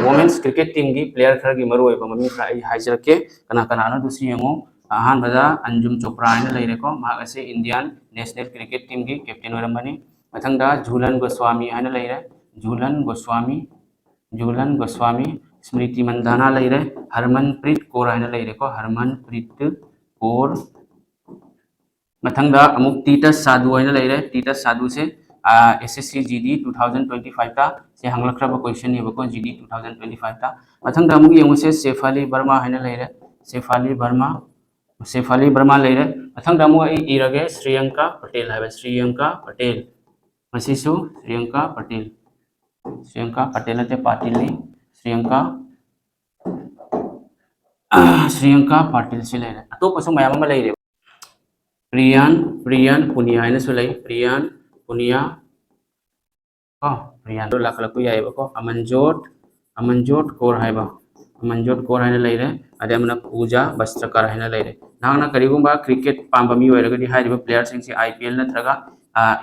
वुमेन्स क्रिकेट टीम की प्लेयर खर की मरो है ममी खरा हाइजरके कना न दूसरी यमो अहान बजा अंजुम चोपड़ा ने लेरे को मागसे इंडियन नेशनल क्रिकेट टीम की कैप्टन होरमनी मथंगदा झूलन गोस्वामी आने लेरे झूलन गोस्वामी स्मृति मंदाना लेरे हरमनप्रीत कौर आने लेरे को हरमनप्रीत कौर मथंगदा अमुक टीटस साधु आने लेरे टीटस साधु से SSC GD 2025 ता से हंगलखरब क्वेश्चन ने बको GD 2025 ता मथंगदा अमुक यमुसे सेफाली वर्मा आने लेरे सेफाली वर्मा लेरे मथंगदा अमुक इरगे श्रीयंका पटेल है श्रीयंका पटेल मसीसु श्रीयंका पटेल ते पाटिल ने श्रीयंका पाटिल से लेरे तो पसु मयाम में लेरे प्रियान पुनिया है सुलई प्रियान पुनिया प्रियान तो लाख लकु याइबा को अमनजोत कौर है लेरे अदे मन पूजा वस्त्रकर है लेरे नांगना करिगुंबा क्रिकेट पांबा मी ओइरगदी हाइबा प्लेयर सिंग से IPL नत्रगा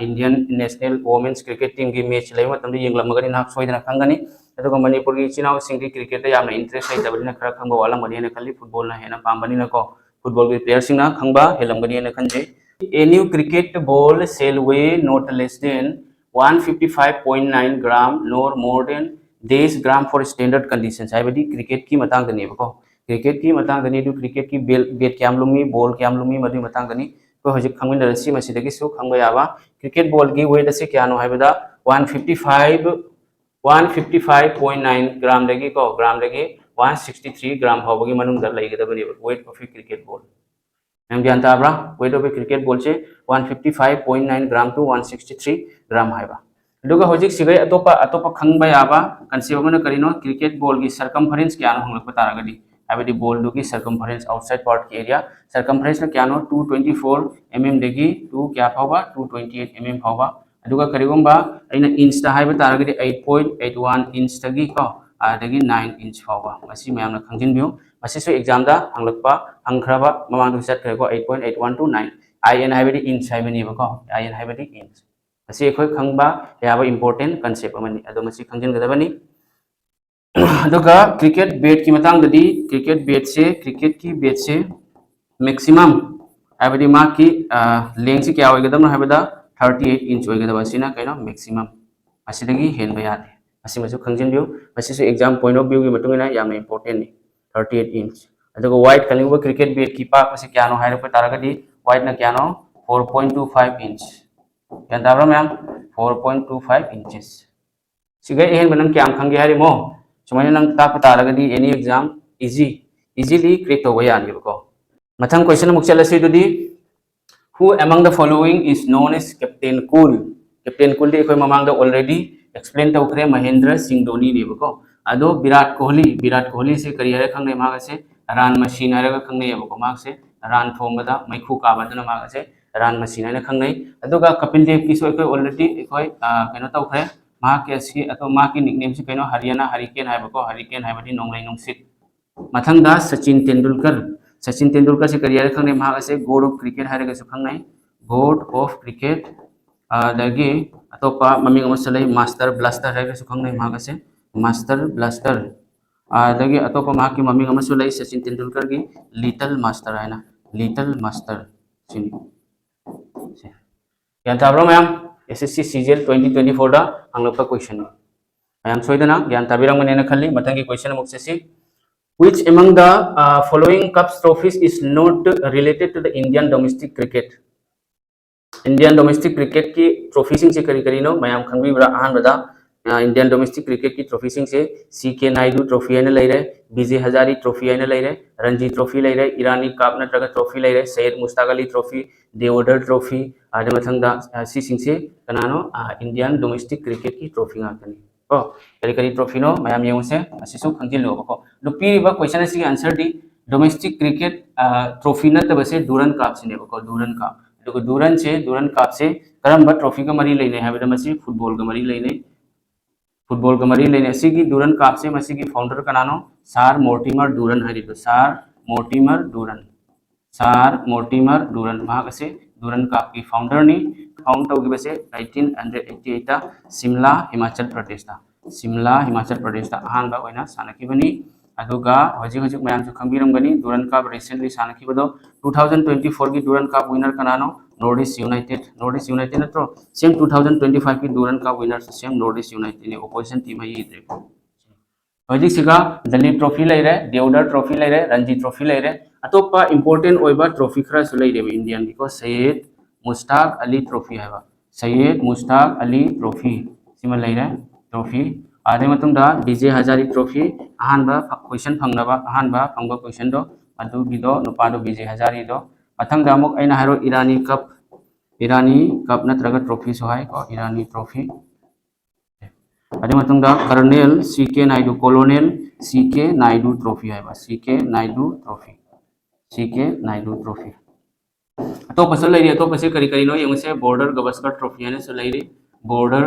Indian national women's cricket team की मैच लेबा तमदे यंगलमगनी नाक सोइदना खंगनी अदुगा मणिपुर की चिनाव सिंग की क्रिकेट यामना इंटरेस्ट लेदबनिना खरा खंबा वालमगनी ने खल्ली फुटबॉल ना हेना पांबनिना को फुटबॉल के प्लेयर सिंग ना खंबा हेलमगनी ने खंजे A new cricket ball shall weigh not less than 155.9 gram nor more than 10 gram for standard conditions. I believe cricket की मतंग दनी बको क्रिकेट की मतंग दनी दु क्रिकेट की बेट कैम लुमी बॉल कैम लुमी मदु मतंग दनी को हजिक खंगिन रसी मसिदगी सु खंबा याबा क्रिकेट बॉल की वेट से क्या नो हाइबदा 155.9 ग्राम लगी को ग्राम लगी 163 ग्राम होबगी मनुंग द लैगदबनी वेट ऑफ क्रिकेट बॉल हम जानता है वेट ऑफ क्रिकेट बॉल से 155.9 ग्राम टू 163 ग्राम हाइबा दुगा हजिक सिगै अतोपा खंबा याबा कंसेप्ट मन करिनो क्रिकेट बॉल की सर्कमफरेंस क्या नो हंगलक तारगदी हाइबदी बॉल दुगी सर्कमफरेंस आउटसाइड पार्ट की एरिया सर्कमफरेंस न क्या नो 224 mm देगी 2 क्या फावबा 228 mm फावबा दुगा करिगुंबा अइना इंच ता हाइबा तारगदी 8.81 इंच तगी को आदगी 9 इंच फावबा मसी मयामना खंजिनबियो मसीसु एग्जाम दा हंगलकपा हंखराबा ममांग दुसत खरेको 8.81 to 9 IN हाइबदी इंच हाइबनी बको IN हाइबदी इंच असी अखोय खंगबा याबा इंपोर्टेंट कंसेप्ट अमनी अदो मसी खंजिनगदबनी अदुगा क्रिकेट बेट की मतंगददी क्रिकेट बेट से मैक्सिमम हाबदी मा की लेंग से क्या होगदम हाबदा 38 इंच होगदबा सिना कइनो मैक्सिमम असिदगी हेनबा यादे असी मसु खंजिनबियो मसिसु एग्जाम पॉइंट ऑफ व्यू की मतुंगिना यामना इंपोर्टेंट नि 38 इंच अदुगा वाइड कलिंगबा क्रिकेट बेट की पाक से क्या नो हायरप तारगदी वाइड ना क्या नो 4.25 इंच यान ताब्रा मैम 4.25 इंचेस सिगे एहन बनम क्या खंगे हारिमो सुमाइना नंग ताप तारगदी एनी एग्जाम इजीली क्रेक तोबा यानिबको मथंग क्वेश्चन अमुक चलसी दुदी who among the following is known as Captain Cool Captain Cool दे कोई ममांग द ऑलरेडी एक्सप्लेन तौखरे महेंद्र सिंह धोनी नेबको अदो विराट कोहली से करियर खंगने माग से रन मशीन हरगा खंगने यबको माग से रन थोंबदा मैखु काबदना माग से रन मशीन है खंगने अदुगा कपिल देव की सो कोई ऑलरेडी कोई कनो तौखरे मा के सी अतो मा की निकनेम से कनो हरियाणा हरिकेन हाइबको हरिकेन हाइबदी नोंगलै नोंसित मथंगदा सचिन तेंदुलकर से करियर खंगने माग से गॉड ऑफ क्रिकेट हाइरगा सु खंगनै गॉड ऑफ क्रिकेट दगी अतोपा ममिंग अमसलै मास्टर ब्लास्टर हाइरगा सु खंगनै माग से मास्टर ब्लास्टर दगी अतोपा मा की ममिंग अमसु लै सचिन तेंदुलकर की लिटिल मास्टर है ना लिटिल मास्टर सिनी ज्ञान ताब्रो मैम एसएससी सीजीएल 2024 दा हंगलपा क्वेश्चन मैम सोइदना ज्ञान ताबिरंगमनेना खल्ली मथंगी क्वेश्चन अमुक सेसी which among the following cups trophies is not related to the Indian domestic cricket Indian domestic cricket की ट्रॉफी सिंग से करी नो मैम खंगबी बरा आहान बदा इंडियन डोमेस्टिक क्रिकेट की ट्रॉफी सिंग से सीके नायडू ट्रॉफी है ले रहे विजय हजारी ट्रॉफी है ले रहे रणजी ट्रॉफी ले रहे ईरानी कप नत्रगा ट्रॉफी ले रहे सैयद मुश्ताक अली ट्रॉफी देवोडर ट्रॉफी आदि मथंगदा सी सिंग से कनानो इंडियन डोमेस्टिक क्रिकेट की ट्रॉफी गाकनी को करी ट्रॉफी नो मैम येंसे असिसु खंजिलो को लुपीरिबा क्वेश्चन से आंसर दी डोमेस्टिक क्रिकेट ट्रॉफी नतबसे डूरन कप से नेबको डूरन कप डूरन कप से करम ट्रॉफी का मरी लेने है मसी फुटबॉल का मरी लेने की डूरन कप से मसी की फाउंडर कनानो सार मोर्टिमर डूरन है तो सार मोर्टिमर डूरन माग से डूरन कप की फाउंडर नी फाउंड तौगिबे से 1988 ता शिमला हिमाचल प्रदेश ता अहानबा ओइना सानकिबनी अदुगा हजिक मैम खंबीरमगनी डूरन कप रिसेंटली सानकिबदो 2024 की डूरन कप विनर कनानो नॉर्थ ईस्ट यूनाइटेड नत्रो सेम 2025 की Durand Cup winner same North East United ने ओपोजिशन टीम है ये हजिक सिगा दलीप ट्रॉफी ले रहे देवडर ट्रॉफी ले रहे रणजी ट्रॉफी ले रहे अतोपा इंपोर्टेंट ओइबा ट्रॉफी खरा सु ले रहे इंडियन की को सैयद मुश्ताक अली ट्रॉफी है सैयद मुश्ताक अली ट्रॉफी सिमा ले रहे ट्रॉफी आदे मतुंदा डीजे हजारी ट्रॉफी अहानबा क्वेश्चन फंगनबा अहानबा फंगबा क्वेश्चन दो अदुगिदो नुपादो डीजे हजारी दो मथंगदा अमुक अइना हारो ईरानी कप नत्रगा ट्रॉफी सो हाय को ईरानी ट्रॉफी अदे मतुंदा colonel CK Nayudu colonial CK Nayudu trophy है सीके नायडू ट्रॉफी तो पसल लेरी तो पसे करी नो यंगसे बॉर्डर गवस्कर ट्रॉफी है सो लेरी बॉर्डर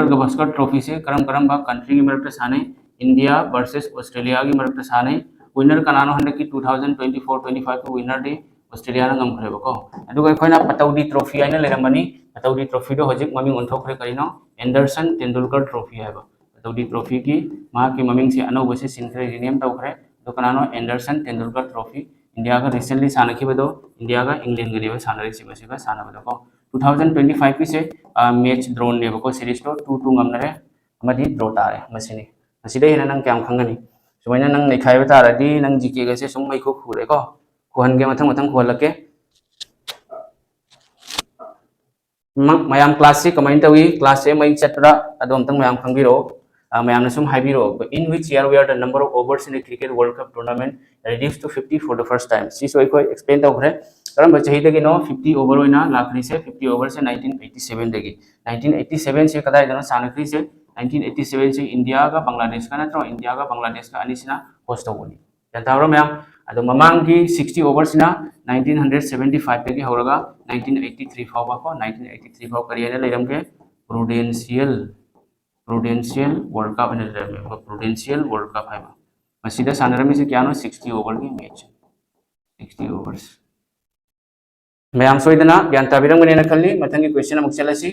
गवस्कर ट्रॉफी से करम बा कंट्री की मरकत साने इंडिया वर्सेस ऑस्ट्रेलिया की मरकत साने विनर कनानो हंडे की 2024-25 को विनर दे ऑस्ट्रेलिया ना गम खरेबको अदुगा खोइना पतौदी ट्रॉफी आइना लेरमनी पतौदी ट्रॉफी दो हजिक ममिंग ओंथोखरे करिनो एंडरसन तेंदुलकर ट्रॉफी है पतौदी ट्रॉफी की मा की ममिंग से अनौब से सिनखरे रिनेम तौखरे तो कनानो एंडरसन तेंदुलकर ट्रॉफी इंडिया का रिसेंटली सानखिबदो इंडिया का इंग्लैंड गनेबा सानरे सिबसिबा सानबदो को 2025 की से मैच ड्रोन नेबको सीरीज तो 2-2 ngमनरे अमदी ड्रॉ तारे मसिनी मसिदे हेना नंग क्याम खंगनी सुमाइना नंग नेखाइबा तारदी नंग जीके गसे सुम मैखो खुरे को खुहनगे मथंग खुहलके मयाम क्लास से कमेंट तवी क्लास से मई चतरा अदोम तंग मयाम खंगिरो मयाम नसुम हाइबिरो in which year where the number of overs in a cricket world cup tournament reduced to 50 for the first time सी सोई को एक्सप्लेन तौखरे करम बचही दगी नो 50 ओवर होइना लाखरी से 50 ओवर से 1987 दगी 1987 से कदाय दनो सानखरी से 1987 से इंडिया का बांग्लादेश का नत्रो इंडिया का बांग्लादेश का अनिसिना होस्ट होगोनी जानतावरो मैम अदो ममांग की 60 ओवर सिना 1975 दगी होरगा 1983 फावबा को 1983 फाव करियर लेरम के प्रूडेंशियल वर्ल्ड कप ने लेरम प्रूडेंशियल वर्ल्ड कप है मसीदा सानरमी से क्या नो 60 ओवर की मैच 60 ओवर्स मैम सोइदना ज्ञान ताबिरंगने खल्ली मथंगी क्वेश्चन अमुक चलसी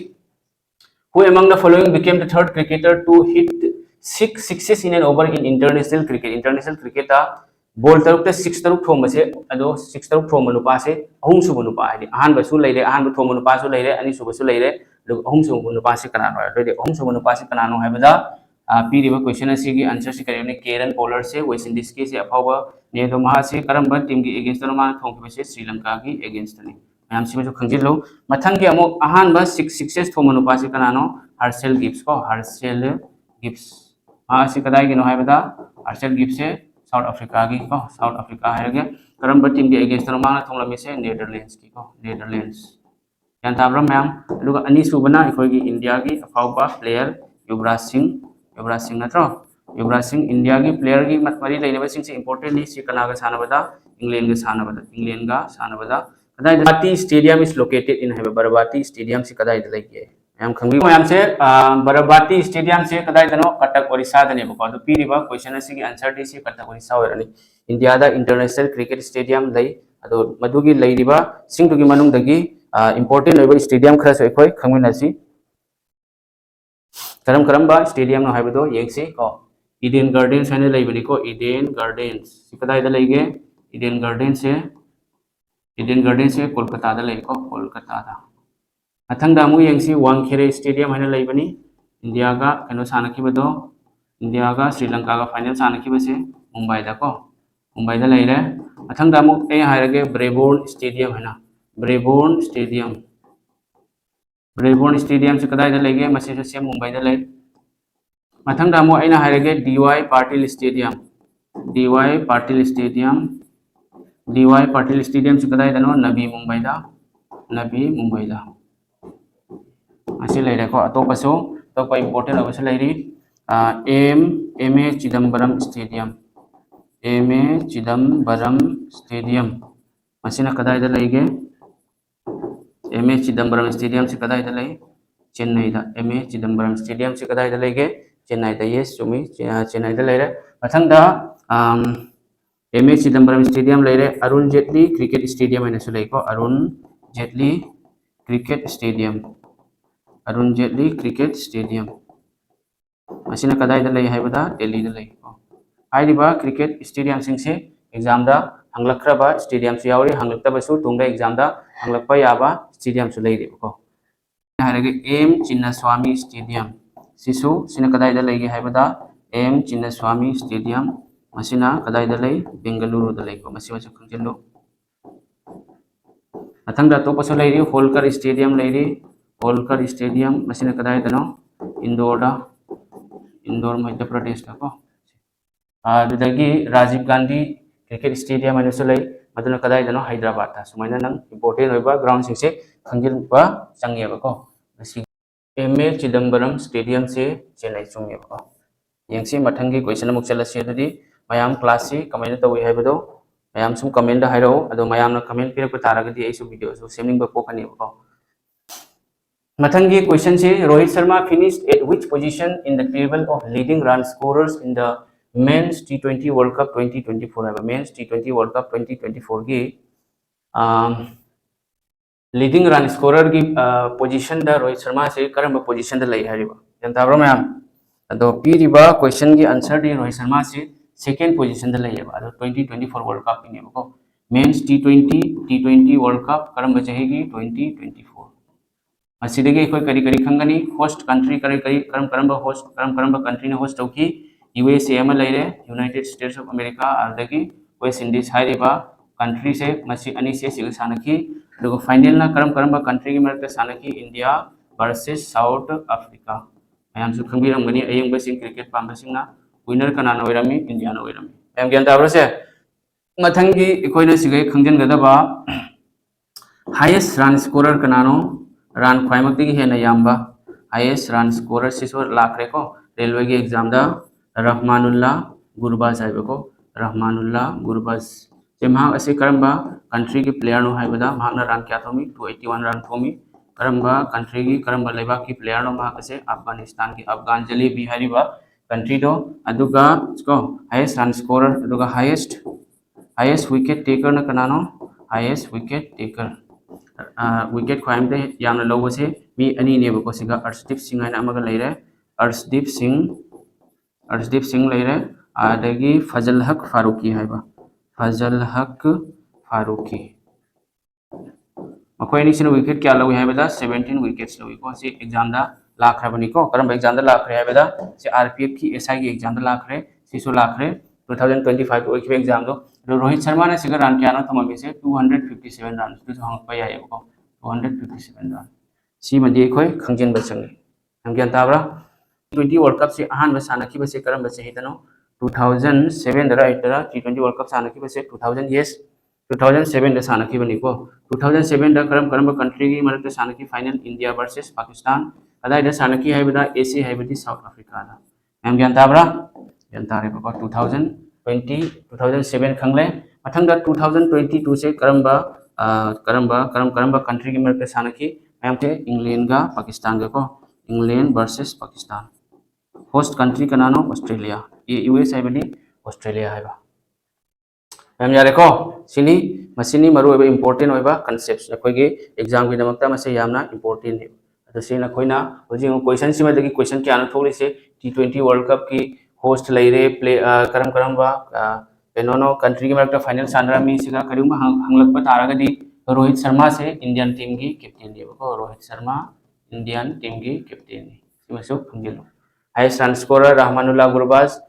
Who among the following became the third cricketer to hit 6 sixes in an over in international cricket? International cricket ta ball taruk ta 6 taruk thom se ado 6 taruk thom nupa se ahum su nupa ai ahan ba su leire ahan ba thom nupa su leire ani su ba su leire do ahum su nupa se kana no do de ahum su nupa se kana no hai bada pi riba question asi gi answer se kare ne Kieran Pollard se West Indies ke se aphawa ne do ma se karamba team gi against no ma thom ke se Sri Lanka gi against ni ma'am सिम खंजिल लो मथंग के अमुक अहान बस 6 थोम नुपासी कनानो हर्षेल Gibbs को हर्षेल Gibbs आसी कदाई के नो है बता हर्षेल गिब्स से साउथ अफ्रीका की को साउथ अफ्रीका है के करम टीम के अगेंस्ट नो मांग थोंग लमी से नीदरलैंड्स की को नीदरलैंड्स यान ताब्रम मैम लुगा अनी सुबना इखोई की इंडिया की अफाउबा प्लेयर युवराज सिंह नत्रो युवराज सिंह इंडिया की प्लेयर की मतमरी लेने बसिंग से इंपॉर्टेंट नी सी कनागा सानबदा इंग्लैंड का सानबदा Barbati Stadium is located in Barbati Stadium से कदाई दलाई के हम खंगी मैम से Barbati Stadium से कदाई दनो कटक ओडिशा दने बको तो पीरिबा क्वेश्चन असी की आंसर दी से कटक ओडिशा ओरनी इंडिया दा इंटरनेशनल क्रिकेट स्टेडियम लई अदो मधुगी लईरिबा सिंगदुगी मनुंग दगी इंपोर्टेंट ओइबा स्टेडियम खरा से खोय खंगमिनासी करम करमबा स्टेडियम नो हाइबदो येंगसी को ईडन गार्डन्स हने लईबनी को ईडन गार्डन्स कदाई दा लईगे ईडन गार्डन्स से कोलकाता दा लई को कोलकाता दा अथंग दामु यंगसी वांगखेड़े स्टेडियम हने लईबनी इंडिया का कनो सानखिबदो इंडिया का श्रीलंका का फाइनल सानखिबसे मुंबई दा को मुंबई दा लईरे अथंग दामु ए हायरगे ब्रेबोर्न स्टेडियम है ना ब्रेबोर्न स्टेडियम से कदाई दा लईगे मसे से मुंबई दा लई अथंग दामु ए हायरगे डीवाई पाटिल स्टेडियम से कदाई दनो नबी मुंबई दा असी लेरे को अतोपसो तो कोई इंपोर्टेंट अवश्य लेरी एम ए चिदम्बरम स्टेडियम मसीना कदाई दा लेगे एम ए चिदम्बरम स्टेडियम से कदाई दा लई चेन्नई दा एम ए चिदम्बरम स्टेडियम से कदाई दा लेगे चेन्नई दा यस चुमी चेन्नई दा लेरे मथंग दा एम ए चिदम्बरम स्टेडियम लेरे अरुण जेटली क्रिकेट स्टेडियम है नसुले को अरुण जेटली क्रिकेट स्टेडियम मसीना कदाई दा लई हाइबदा दिल्ली दा लई को हाइरिबा क्रिकेट स्टेडियम सिंग से एग्जाम दा हंगलखराबा स्टेडियम से यावरी हंगलक्तबसु तुंगदा एग्जाम दा हंगलक्पा याबा स्टेडियम सु लई को हाइरगे एम चिन्नास्वामी स्टेडियम सिसु सिना कदाई दा लई हाइबदा एम चिन्नास्वामी स्टेडियम मसीना कदाई दा लई बेंगलुरु दा लई को मसी वच खंजलो अथंग दा तो पसो लई होलकर स्टेडियम मसीना कदाई दनो इंदौर मध्य प्रदेश दा को अदुदगी राजीव गांधी क्रिकेट स्टेडियम है लई मदुना कदाई दनो हैदराबाद दा सुमाइना नंग इंपोर्टेंट होइबा ग्राउंड सिंग से खंजिलबा चंगेबा को एम ए चिदम्बरम स्टेडियम से चेन्नई चुंगेबा को यंगसी मथंगी क्वेश्चन अमुक चलसी अदुदी मैम क्लास से कमेंट तौई है मैम सूम कमेंट हाइरो अदो मैम कमेंट पीरप तारगदी ऐसु वीडियो सु सेमिंग पोकनी को मथंगी क्वेश्चन से Rohit Sharma finished at which position in the table of leading run scorers in the men's T20 world cup 2024 है मेंस T20 वर्ल्ड कप 2024 की लीडिंग रन स्कोरर की पोजीशन द रोहित शर्मा से करम पोजीशन द लई हारिबा जनताब्रो मैम अदो पीरिबा क्वेश्चन की आंसर दी रोहित शर्मा से सेकेंड पोजीशन द लई अदो 2024 वर्ल्ड कप ने को मेंस T20 वर्ल्ड कप करम चहेगी 2024 असिदगे कोई करी खंगनी होस्ट कंट्री करम कंट्री ने होस्ट तौकी USA अमा लैरे यूनाइटेड स्टेट्स ऑफ अमेरिका आदगी वेस्ट इंडीज हाइरिबा कंट्री से मसी अनी से सिग सानकी दुगो फाइनल ना करम कंट्री की मरते सानकी India versus South Africa ma'am सु खंबिरमगनी अयंग बसिंग क्रिकेट पामबसिंगना विनर कनाना ओइरामी इंडिया ना ओइरामी मैम ज्ञान ताब्रसे मथंगी इकोइना सिगे खंजनगदबा हाईएस्ट रन स्कोरर कनानो रन ख्वाइमक्तिगी हेना याम्बा हाईएस्ट रन स्कोरर सिसो लाखरे को रेलवे के एग्जाम दा रहमानुल्लाह गुरबाज हाइबको रहमानुल्लाह गुरबाज जे महा असे करम्बा कंट्री की प्लेयर नो हाइबदा महाना रन क्या थोमी 281 रन थोमी करम्बा कंट्री की करम्बा लेबा की प्लेयर नो महा कसे अफगानिस्तान की अफगानजली बिहारीबा कंट्री दो अदुगा को हाईएस्ट रन स्कोरर अदुगा हाईएस्ट विकेट टेकर न कनानो highest wicket taker wicket khwaim te yamna lobo se mi ani ne ba ko siga Arshdeep Singh haina amaga leire Arshdeep Singh leire adagi Fazal Haq Faruqi haiba Fazal Haq Faruqi मकोई नि सिनो wicket क्या लवी है 17 wickets लवी को से exam दा लाख रबनी को करम exam दा लाख रे है से आरपीएफ की एसआई की एग्जाम दा लाख रे सिसो लाख रे 2025 को एक एग्जाम दो रोहित शर्मा ने सिगर रन क्या ना थम से 257 रन तो हंग पे आए को 257 रन सी मदी खोय खंजन बचंग हम क्या ताबरा 20 वर्ल्ड कप से अहान में साना की बसे करम बसे हितनो 2007 दरा इतरा T20 वर्ल्ड कप साना की बसे 2000 यस 2007 दा साना की बनी को 2007 दा करम कंट्री की मरते साना की फाइनल इंडिया वर्सेस पाकिस्तान अदाय दा साना की हाइबदा एसी हाइबदी साउथ अफ्रीका दा हम ज्ञान ताबरा ज्ञान तारे को 2020 2007 खंगले मथंग दा 2022 से करम कंट्री की मरते साना की हम थे इंग्लैंड का पाकिस्तान को England versus Pakistan host country का नानो ऑस्ट्रेलिया ये यूएस हाइबदी ऑस्ट्रेलिया हाइबा हम यारे को सिनी मसिनी मरु एबा इंपोर्टेंट होइबा कांसेप्ट्स अखोइगे एग्जाम की नमकता मसे यामना इंपोर्टेंट है अतो सेना खोइना होजि क्वेश्चन सिमा दगी क्वेश्चन क्या थोड़ी से T20 वर्ल्ड कप की होस्ट लेरे प्ले करम बा केनोनो कंट्री की मरकता फाइनल सानरा मी सिगा करिउमा हंगलक प तारागदी रोहित शर्मा से इंडियन टीम की कैप्टन है को रोहित शर्मा इंडियन टीम की कैप्टन है सिमसो फंगिलो highest run scorer Rahmanullah Gurbaz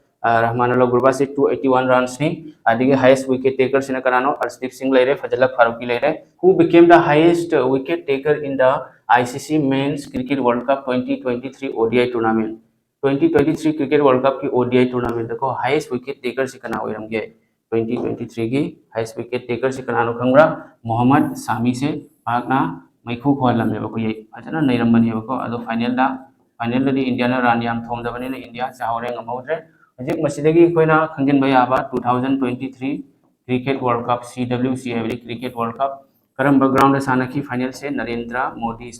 से 281 runs ni adige highest wicket taker sina kanano Arshdeep Singh leire Fazal Haq Faruqi leire who became the highest wicket taker in the ICC Men's Cricket World Cup 2023 ODI tournament 2023 Cricket World Cup की ODI tournament को highest wicket taker से कना ओइरमगे 2023 की highest wicket taker से कनानो खंगरा मोहम्मद सामी से पाकना मैखु खोलम लेबको ये फजना नैरमबनी हेबको अदो फाइनल दी इंडिया ना रन याम थोमदबनी ना इंडिया चाहौरे ngमौद्रे हजिक मसिदगी कोइना खंजन भय आबा 2023 cricket world cup CWC every cricket world Cup करम बैकग्राउंड साना की फाइनल से नरेंद्र मोदी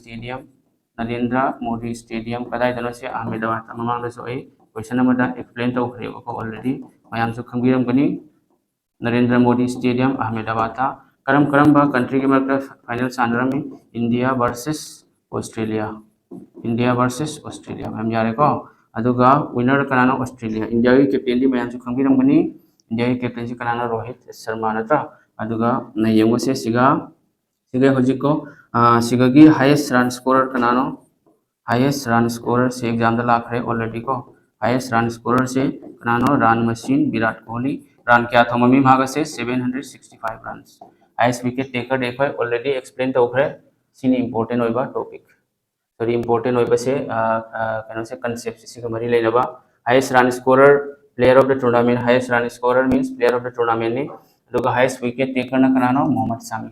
स्टेडियम कदाय दनो से अहमदाबाद ममांग दसो ए क्वेश्चन नंबर एक्सप्लेन तो खरे को ऑलरेडी मयाम सु खंगिरम गनी नरेंद्र मोदी स्टेडियम अहमदाबाद था करम बा कंट्री के मरक फाइनल सानरा में इंडिया वर्सेस ऑस्ट्रेलिया हम यारे को अदुगा विनर कनानो ऑस्ट्रेलिया इंडिया की कैप्टन दी मयाम सु खंगिरम गनी इंडिया की कैप्टन से कनानो रोहित शर्मा नत्रा अदुगा नयंगो से सिगा हजिको सिगा की हाईएस्ट रन स्कोरर कनानो हाईएस्ट रन स्कोरर से एग्जाम द लाख है ऑलरेडी को हाईएस्ट रन स्कोरर से कनानो run machine Virat Kohli run क्या था मम्मी भाग से 765 रन्स हाईएस्ट विकेट टेकर देखो ऑलरेडी एक्सप्लेन तो खरे सिनी इंपोर्टेंट होइबा टॉपिक सॉरी इंपोर्टेंट होइबा से कनो से कांसेप्ट से मरी लेनबा highest run scorer player of the tournament highest run scorer means player of the tournament ने अदुगा हाईएस्ट विकेट टेकर ना कनानो मोहम्मद सामी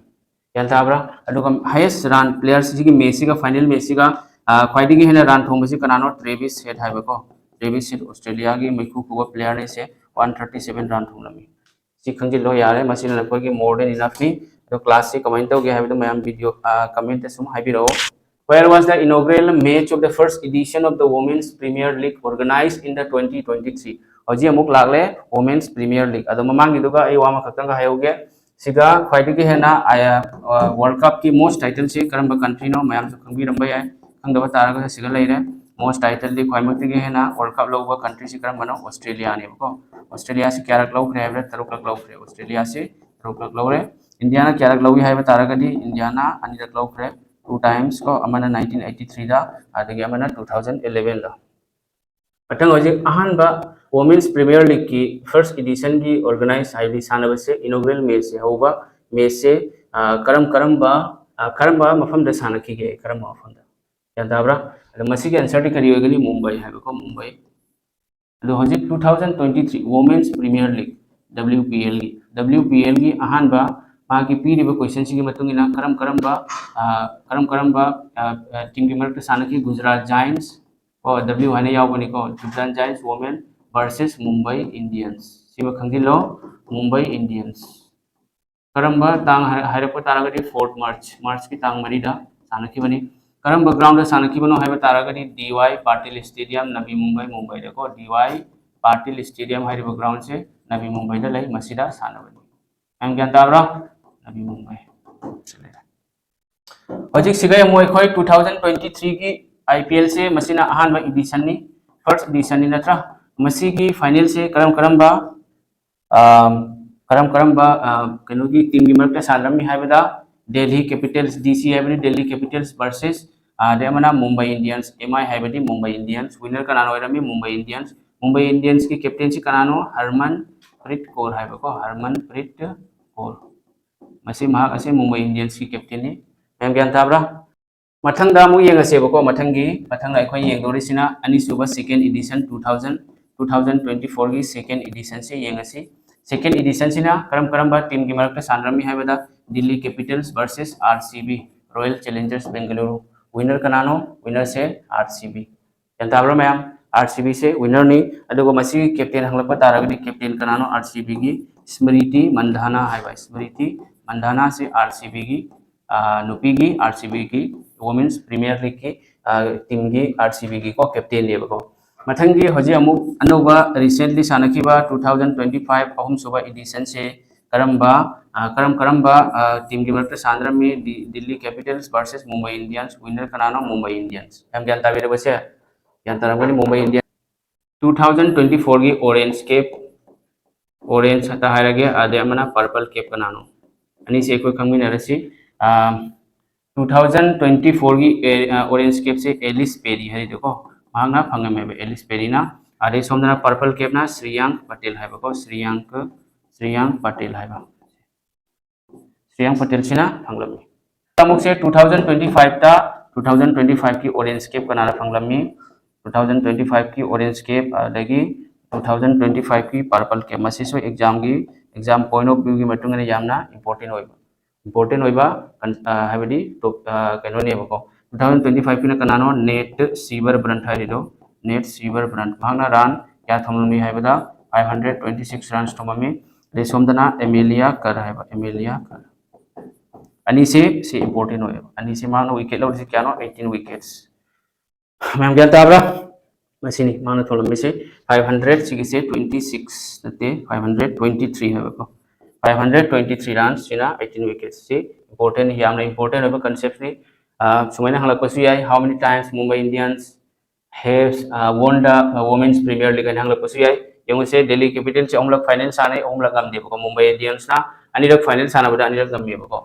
यालताब्रा अदुगा हाईएस्ट रन प्लेयर से मेसी का फाइनल मेसी का ख्वाइदिगी हेना रन थोंबसी कनानो ट्रेविस हेड हाइबको ट्रेविस हेड ऑस्ट्रेलिया की मैखु को प्लेयर ने से 137 रन थोंलमी सी खंजिलो यारे मसिन लपगी मोर देन इनफ नी तो क्लास से कमेंट हो गया है तो मैम वीडियो कमेंट सुम हाइबिरो where was the inaugural match of the first edition of the Women's Premier League organized in the 2023 hoji amuk lagle Women's Premier League ado mamang giduga ai wama khakang hayoge siga khwaidigi hena World Cup की most title से करम country no ma'am खंगी रंबा है खंगदबा तारगा सिगा लेरे most title दी ख्वाइमक्तिगी हेना World Cup लोगबा country से करम बनो Australia ने को ऑस्ट्रेलिया से क्या रख लो खरे है तरुक रख लो खरे ऑस्ट्रेलिया से तरुक रख लो रे इंडिया ना क्या रख लो है तारगा दी इंडिया ना अनि रख लो खरे 2 times को अमना 1983 दा आदगी अमना 2011 दा पतंग होजे अहानबा वुमेन्स प्रीमियर लीग की फर्स्ट एडिशन की ऑर्गेनाइज हाइबी सानब से इनॉग्रेल मैच से होबा मैच से करम मफम द सानखी गे करम मफम दा यादाब्रा मसी के आंसर दी करी होगनी मुंबई हाइबो को मुंबई अदो होजे 2023 वुमेन्स प्रीमियर लीग WPL की अहानबा मागी पीरिबा क्वेश्चन सिगी मतुंगिना करम टीम की मरक सानकी गुजरात जायंट्स और W हाने यावबनी को Gujarat Giants women versus Mumbai Indians सिबा खंगिलो मुंबई इंडियंस करम्बा तांग हाइरप तारागदी 4 मार्च की तांग मरीदा सानकी बनी करम्बा ग्राउंड सानकी बनो हाइबा तारागदी DY पाटिल स्टेडियम नवी मुंबई देखो DY पाटिल स्टेडियम हाइरप ग्राउंड से नवी मुंबई दा लई मसीदा सानबनी हम ज्ञान ताबरा नवी मुंबई चलेगा हजिक सिगै मोय खोय 2023 की IPL से मसिना अहान मा एडिशन नि फर्स्ट एडिशन नि नत्रा मसी की फाइनल से करम बा कनो की टीम की मरक सानरमी हाइबदा दिल्ली कैपिटल्स DC हाइबदी दिल्ली कैपिटल्स वर्सेस देमना मुंबई इंडियंस MI हाइबदी मुंबई इंडियंस विनर कनानो रमी मुंबई इंडियंस की कैप्टेंसी कनानो हरमनप्रीत कौर हाइबको हरमनप्रीत कौर मसी महाक असे मुंबई इंडियंस की कैप्टन ने मैम ज्ञान ताब्रा मथंग दा मु येंगसेबको मथंग अखोय येंगदोरिसिना अनिसुबा सेकेंड एडिशन 2024 की सेकेंड एडिशन से येंगसी सेकेंड एडिशन सिना करम टीम की मरक सानरमी हाइबदा Delhi Capitals versus RCB Royal Challengers Bengaluru winner कनानो विनर से RCB ज्ञान ताब्रा मैम RCB से विनर नि अदुगो मसी कैप्टन हंगलप तारगदि कैप्टन कनानो RCB की स्मृति मंधाना हाइबा स्मृति मंधाना से RCB की नुपी की RCB की वुमेन्स प्रीमियर लीग की टीम की RCB की को कैप्टन लेबको मथंगी हजे अमुक अनोबा रिसेंटली सानखिबा 2025 अहम सुबा एडिशन से करम टीम की मरक सानरमी Delhi Capitals versus Mumbai Indians winner कनानो मुंबई इंडियंस हम ज्ञान ताबेरे बसे ज्ञान तारगनी मुंबई इंडियंस 2024 की ऑरेंज हता हायरगे आदे अमना पर्पल कैप कनानो अनि से कोई खंगमिनरसी 2024 की ऑरेंज कैप से एलिस पेरी है देखो मांगना फंगमे एलिस पेरी ना आदे सोमना पर्पल कैप ना श्रेयांक पटेल है बको श्रेयांक पटेल है श्रेयांक पटेल सिना फंगलमी तमुक से 2025 की ऑरेंज कैप कनारा फंगलमी 2025 की ऑरेंज कैप अदगी 2025 की पर्पल कैप मसिसो एग्जाम पॉइंट ऑफ व्यू की मतुंगने यामना important होइबा हाइबदी तो कनो ने बको 2025 की कनानो नेट सीवर ब्रंट हाइदो नेट सीवर ब्रंट भागना रन क्या थमलमी हाइबदा 526 रन्स थममी ले सोमदना एमिलिया कर हाइबा एमिलिया कर अनि से इंपोर्टेंट होइबा अनि से मानो विकेट लौर से क्यानो 18 विकेट्स मैम क्या ताब्रा मसिनी मानो थमलमी से 500 सिगी से 26 नते 523 है बको 523 runs सिना 18 wickets से important यामना important होबा concept नि सुमैना हंगलकपसु याय how many times Mumbai Indians have won the women's premier league हंगलकपसु याय यंग से दिल्ली कैपिटल से ओमलक फाइनल साने ओमलक गम देबको मुंबई इंडियंस ना अनिरक फाइनल सानाबदा अनिरक गम देबको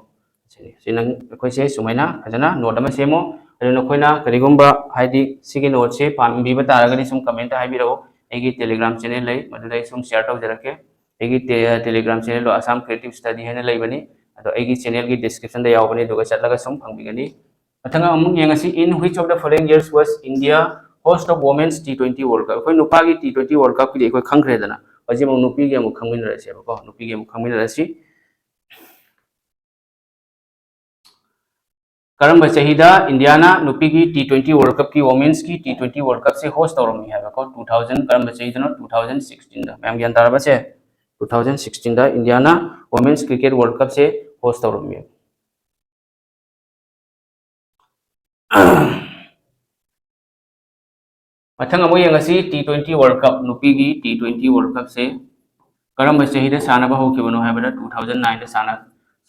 सिनंग कोइ से सुमैना फजना नोट अमा सेमो अदुनो खोइना करिगुम्बा हाइदि सिगी नोट से पामबीबा तारगनि सुम कमेंट हाइबिरो एगी टेलीग्राम चैनल लै मदुदै सुम शेयर तौजरके एगी टेलीग्राम चैनल असम क्रिएटिव स्टडी है लेबनी अदो एगी चैनल की डिस्क्रिप्शन दे यावबनी दुगा चटलगा सम फंगबिगनी अथंगा अमुक येंगसी in which of the following years was India host of women's T20 world cup कोइ नुपा की T20 वर्ल्ड कप की कोइ खंगरेदना अजि मु नुपी के अमुक खंगमिन रसे बको नुपी के अमुक खंगमिन रसी करम चाहिदा इंडियाना नुपी की T20 वर्ल्ड कप की वुमेन्स की T20 वर्ल्ड कप से होस्ट तौरमी है बको 2000 करम चाहिदा 2016 दा मैम ज्ञान तारबसे 2016 दा इंडियाना वुमेन्स क्रिकेट वर्ल्ड कप से होस्ट तौरमी मथंग अमु येंगसी T20 वर्ल्ड कप नुपी की T20 वर्ल्ड कप से करम चाहिदा सानबा होखिबनो हाइबदा 2009 दा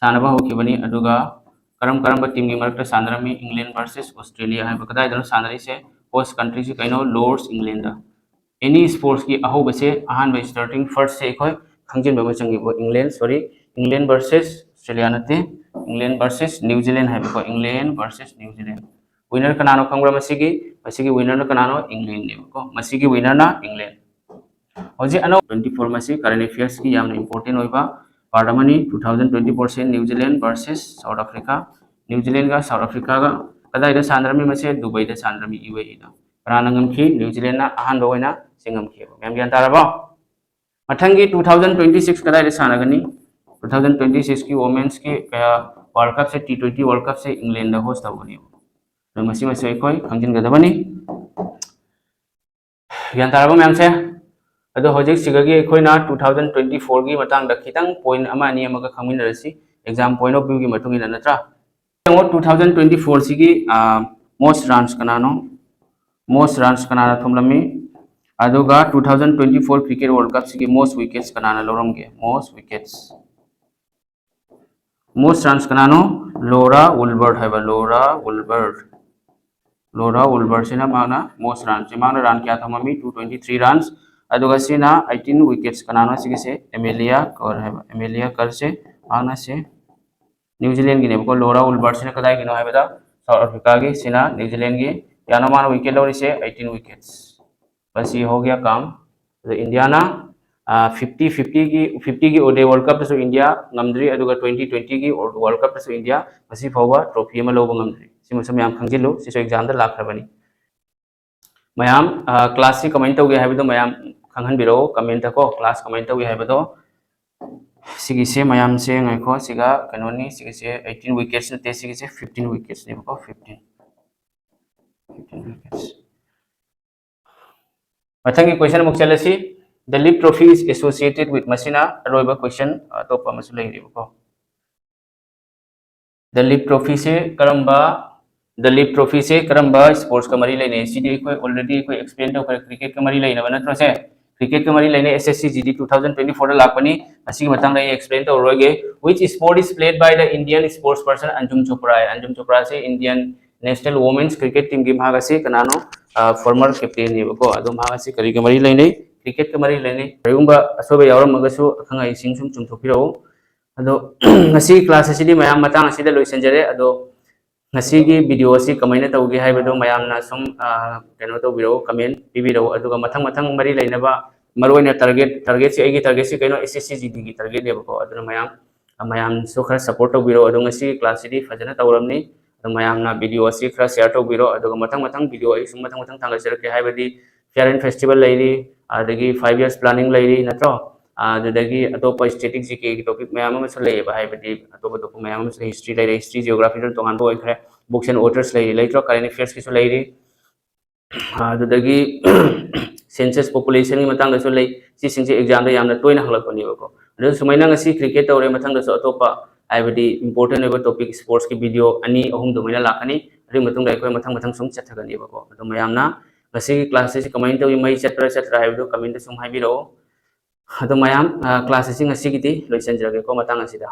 सानबा होखिबनी अदुगा करम टीम की मरक सानरमी इंग्लैंड वर्सेस ऑस्ट्रेलिया है कदाय दनो सानरी से होस्ट कंट्री से कइनो लॉर्ड्स इंग्लैंड दा एनी स्पोर्ट्स की अहोब से अहान स्टार्टिंग फर्स्ट से कोई खंजिन बम चंगी इंग्लैंड वर्सेस ऑस्ट्रेलिया नते इंग्लैंड वर्सेस न्यूजीलैंड है को इंग्लैंड वर्सेस न्यूजीलैंड विनर कनानो खंगरा मसीगी विनर कनानो इंग्लैंड ने को मसीगी विनर ना इंग्लैंड होजे अनो 24 मसी करंट अफेयर्स की याम इंपोर्टेंट होइबा पार्टमनी 2024 से New Zealand versus South Africa New Zealand का साउथ अफ्रीका का कदाय दा सानरमी मसे दुबई दा सानरमी UAE दा प्रानंगम की न्यूजीलैंड ना अहान होइना सिंगम की मैम ज्ञान ताराबो मथंगी 2026 कदाय सानगनी 2026 की वुमेन्स की वर्ल्ड कप से T20 वर्ल्ड कप से इंग्लैंड होस्ट तौगनी मसी मसे कोई खंजिन गदबनी ज्ञान ताराबो मैम से अदो होजिक सिगगी कोइना 2024 की मतंग द खितंग पॉइंट अमा नि अमगा खंगिनरसी एग्जाम पॉइंट ऑफ व्यू की मतुंग इन नत्रा 2024 सिगी मोस्ट रन्स कनाना थुमलमी अदुगा 2024 क्रिकेट वर्ल्ड कप सिगी मोस्ट विकेट्स कनाना लौरमगे मोस्ट विकेट्स मोस्ट रन्स कनानो लोरा वुलबर्ट है लोरा वुलबर्ट से माना मोस्ट रन से माना रन क्या थममी 223 रन्स अदुगा सिना 18 विकेट्स कनानो सिगे एमेलिया कर है एमेलिया कर से माना से न्यूजीलैंड की नेबको लोरा वुलबर्ट से कदाई गिनो है बता साउथ अफ्रीका की सिना न्यूजीलैंड की यानो माना विकेट लौरी से 18 विकेट्स बस ये हो गया काम। तो इंडिया ना 50 की ओडे वर्ल्ड कप तो इंडिया ngमद्री अदुगा 2020 की वर्ल्ड कप तो इंडिया मसी फावबा ट्रॉफी अमा लौब ngमद्री सिमस मयाम खंजिलो सिसो एग्जाम दा लाखरबनी मयाम क्लास से कमेंट तौगे हाइबदो मयाम खंगहनबिरो कमेंट को क्लास कमेंट तौगे हाइबदो सिगिसे मयाम से ngaiखो सिगा कनोनी सिगिसे 18 विकेट्स नते सिगिसे 15 विकेट्स ने को 15 विकेट्स मथंगी क्वेश्चन मुक चलसी The Leap Trophy is associated with Masina Aroiba question topa masu leiribako The Leap Trophy se karamba sports ka mari leine sidi koi already koi explain to cricket ka mari leina bana trose cricket ka mari leine SSC GD 2024 da lakpani asigi matang lai explain to roge which sport is played by the Indian sports person Anjum Chopra se Indian national women's cricket team ki bhaga se kanano former captain ni bako adum bhaga se kari ka mari leine cricket ka mari leine regumba asoba yawram magasu khanga ising sum chumthopiro ado ngasi class asidi mayam matang asida loisenjare ado ngasi gi video asi kamaina tawge haibado mayam na sum keno to biro comment bibiro aduga mathang mari leina ba maroina target si agi target si keno SSC GD gi target le bako aduna mayam so khara support to biro ado ngasi class asidi fajana tawramni mayam na video asi khara share to biro aduga mathang video ai sum mathang thangasir ke haibadi fair and festival lairi adagi 5 years planning lairi natro adagi atopa static gk topic mayam ma sulai ba haibadi atopa mayam ma history geography to tongan bo khare books and authors lairi laitro current affairs ki sulairi adagi census population ni matang da sulai si singse exam da yamna toina halakpani bako adu sumaina ngasi cricket tawre mathang da so atopa haibadi important eba topic sports ki video ani ahum do maina lakani ri matung dai koi mathang sum chathagani bako adu mayamna ngasi class si comment to mai chatra haibdo comment sum haibiro ado mayam class si ngasi giti loisenjage ko matang asida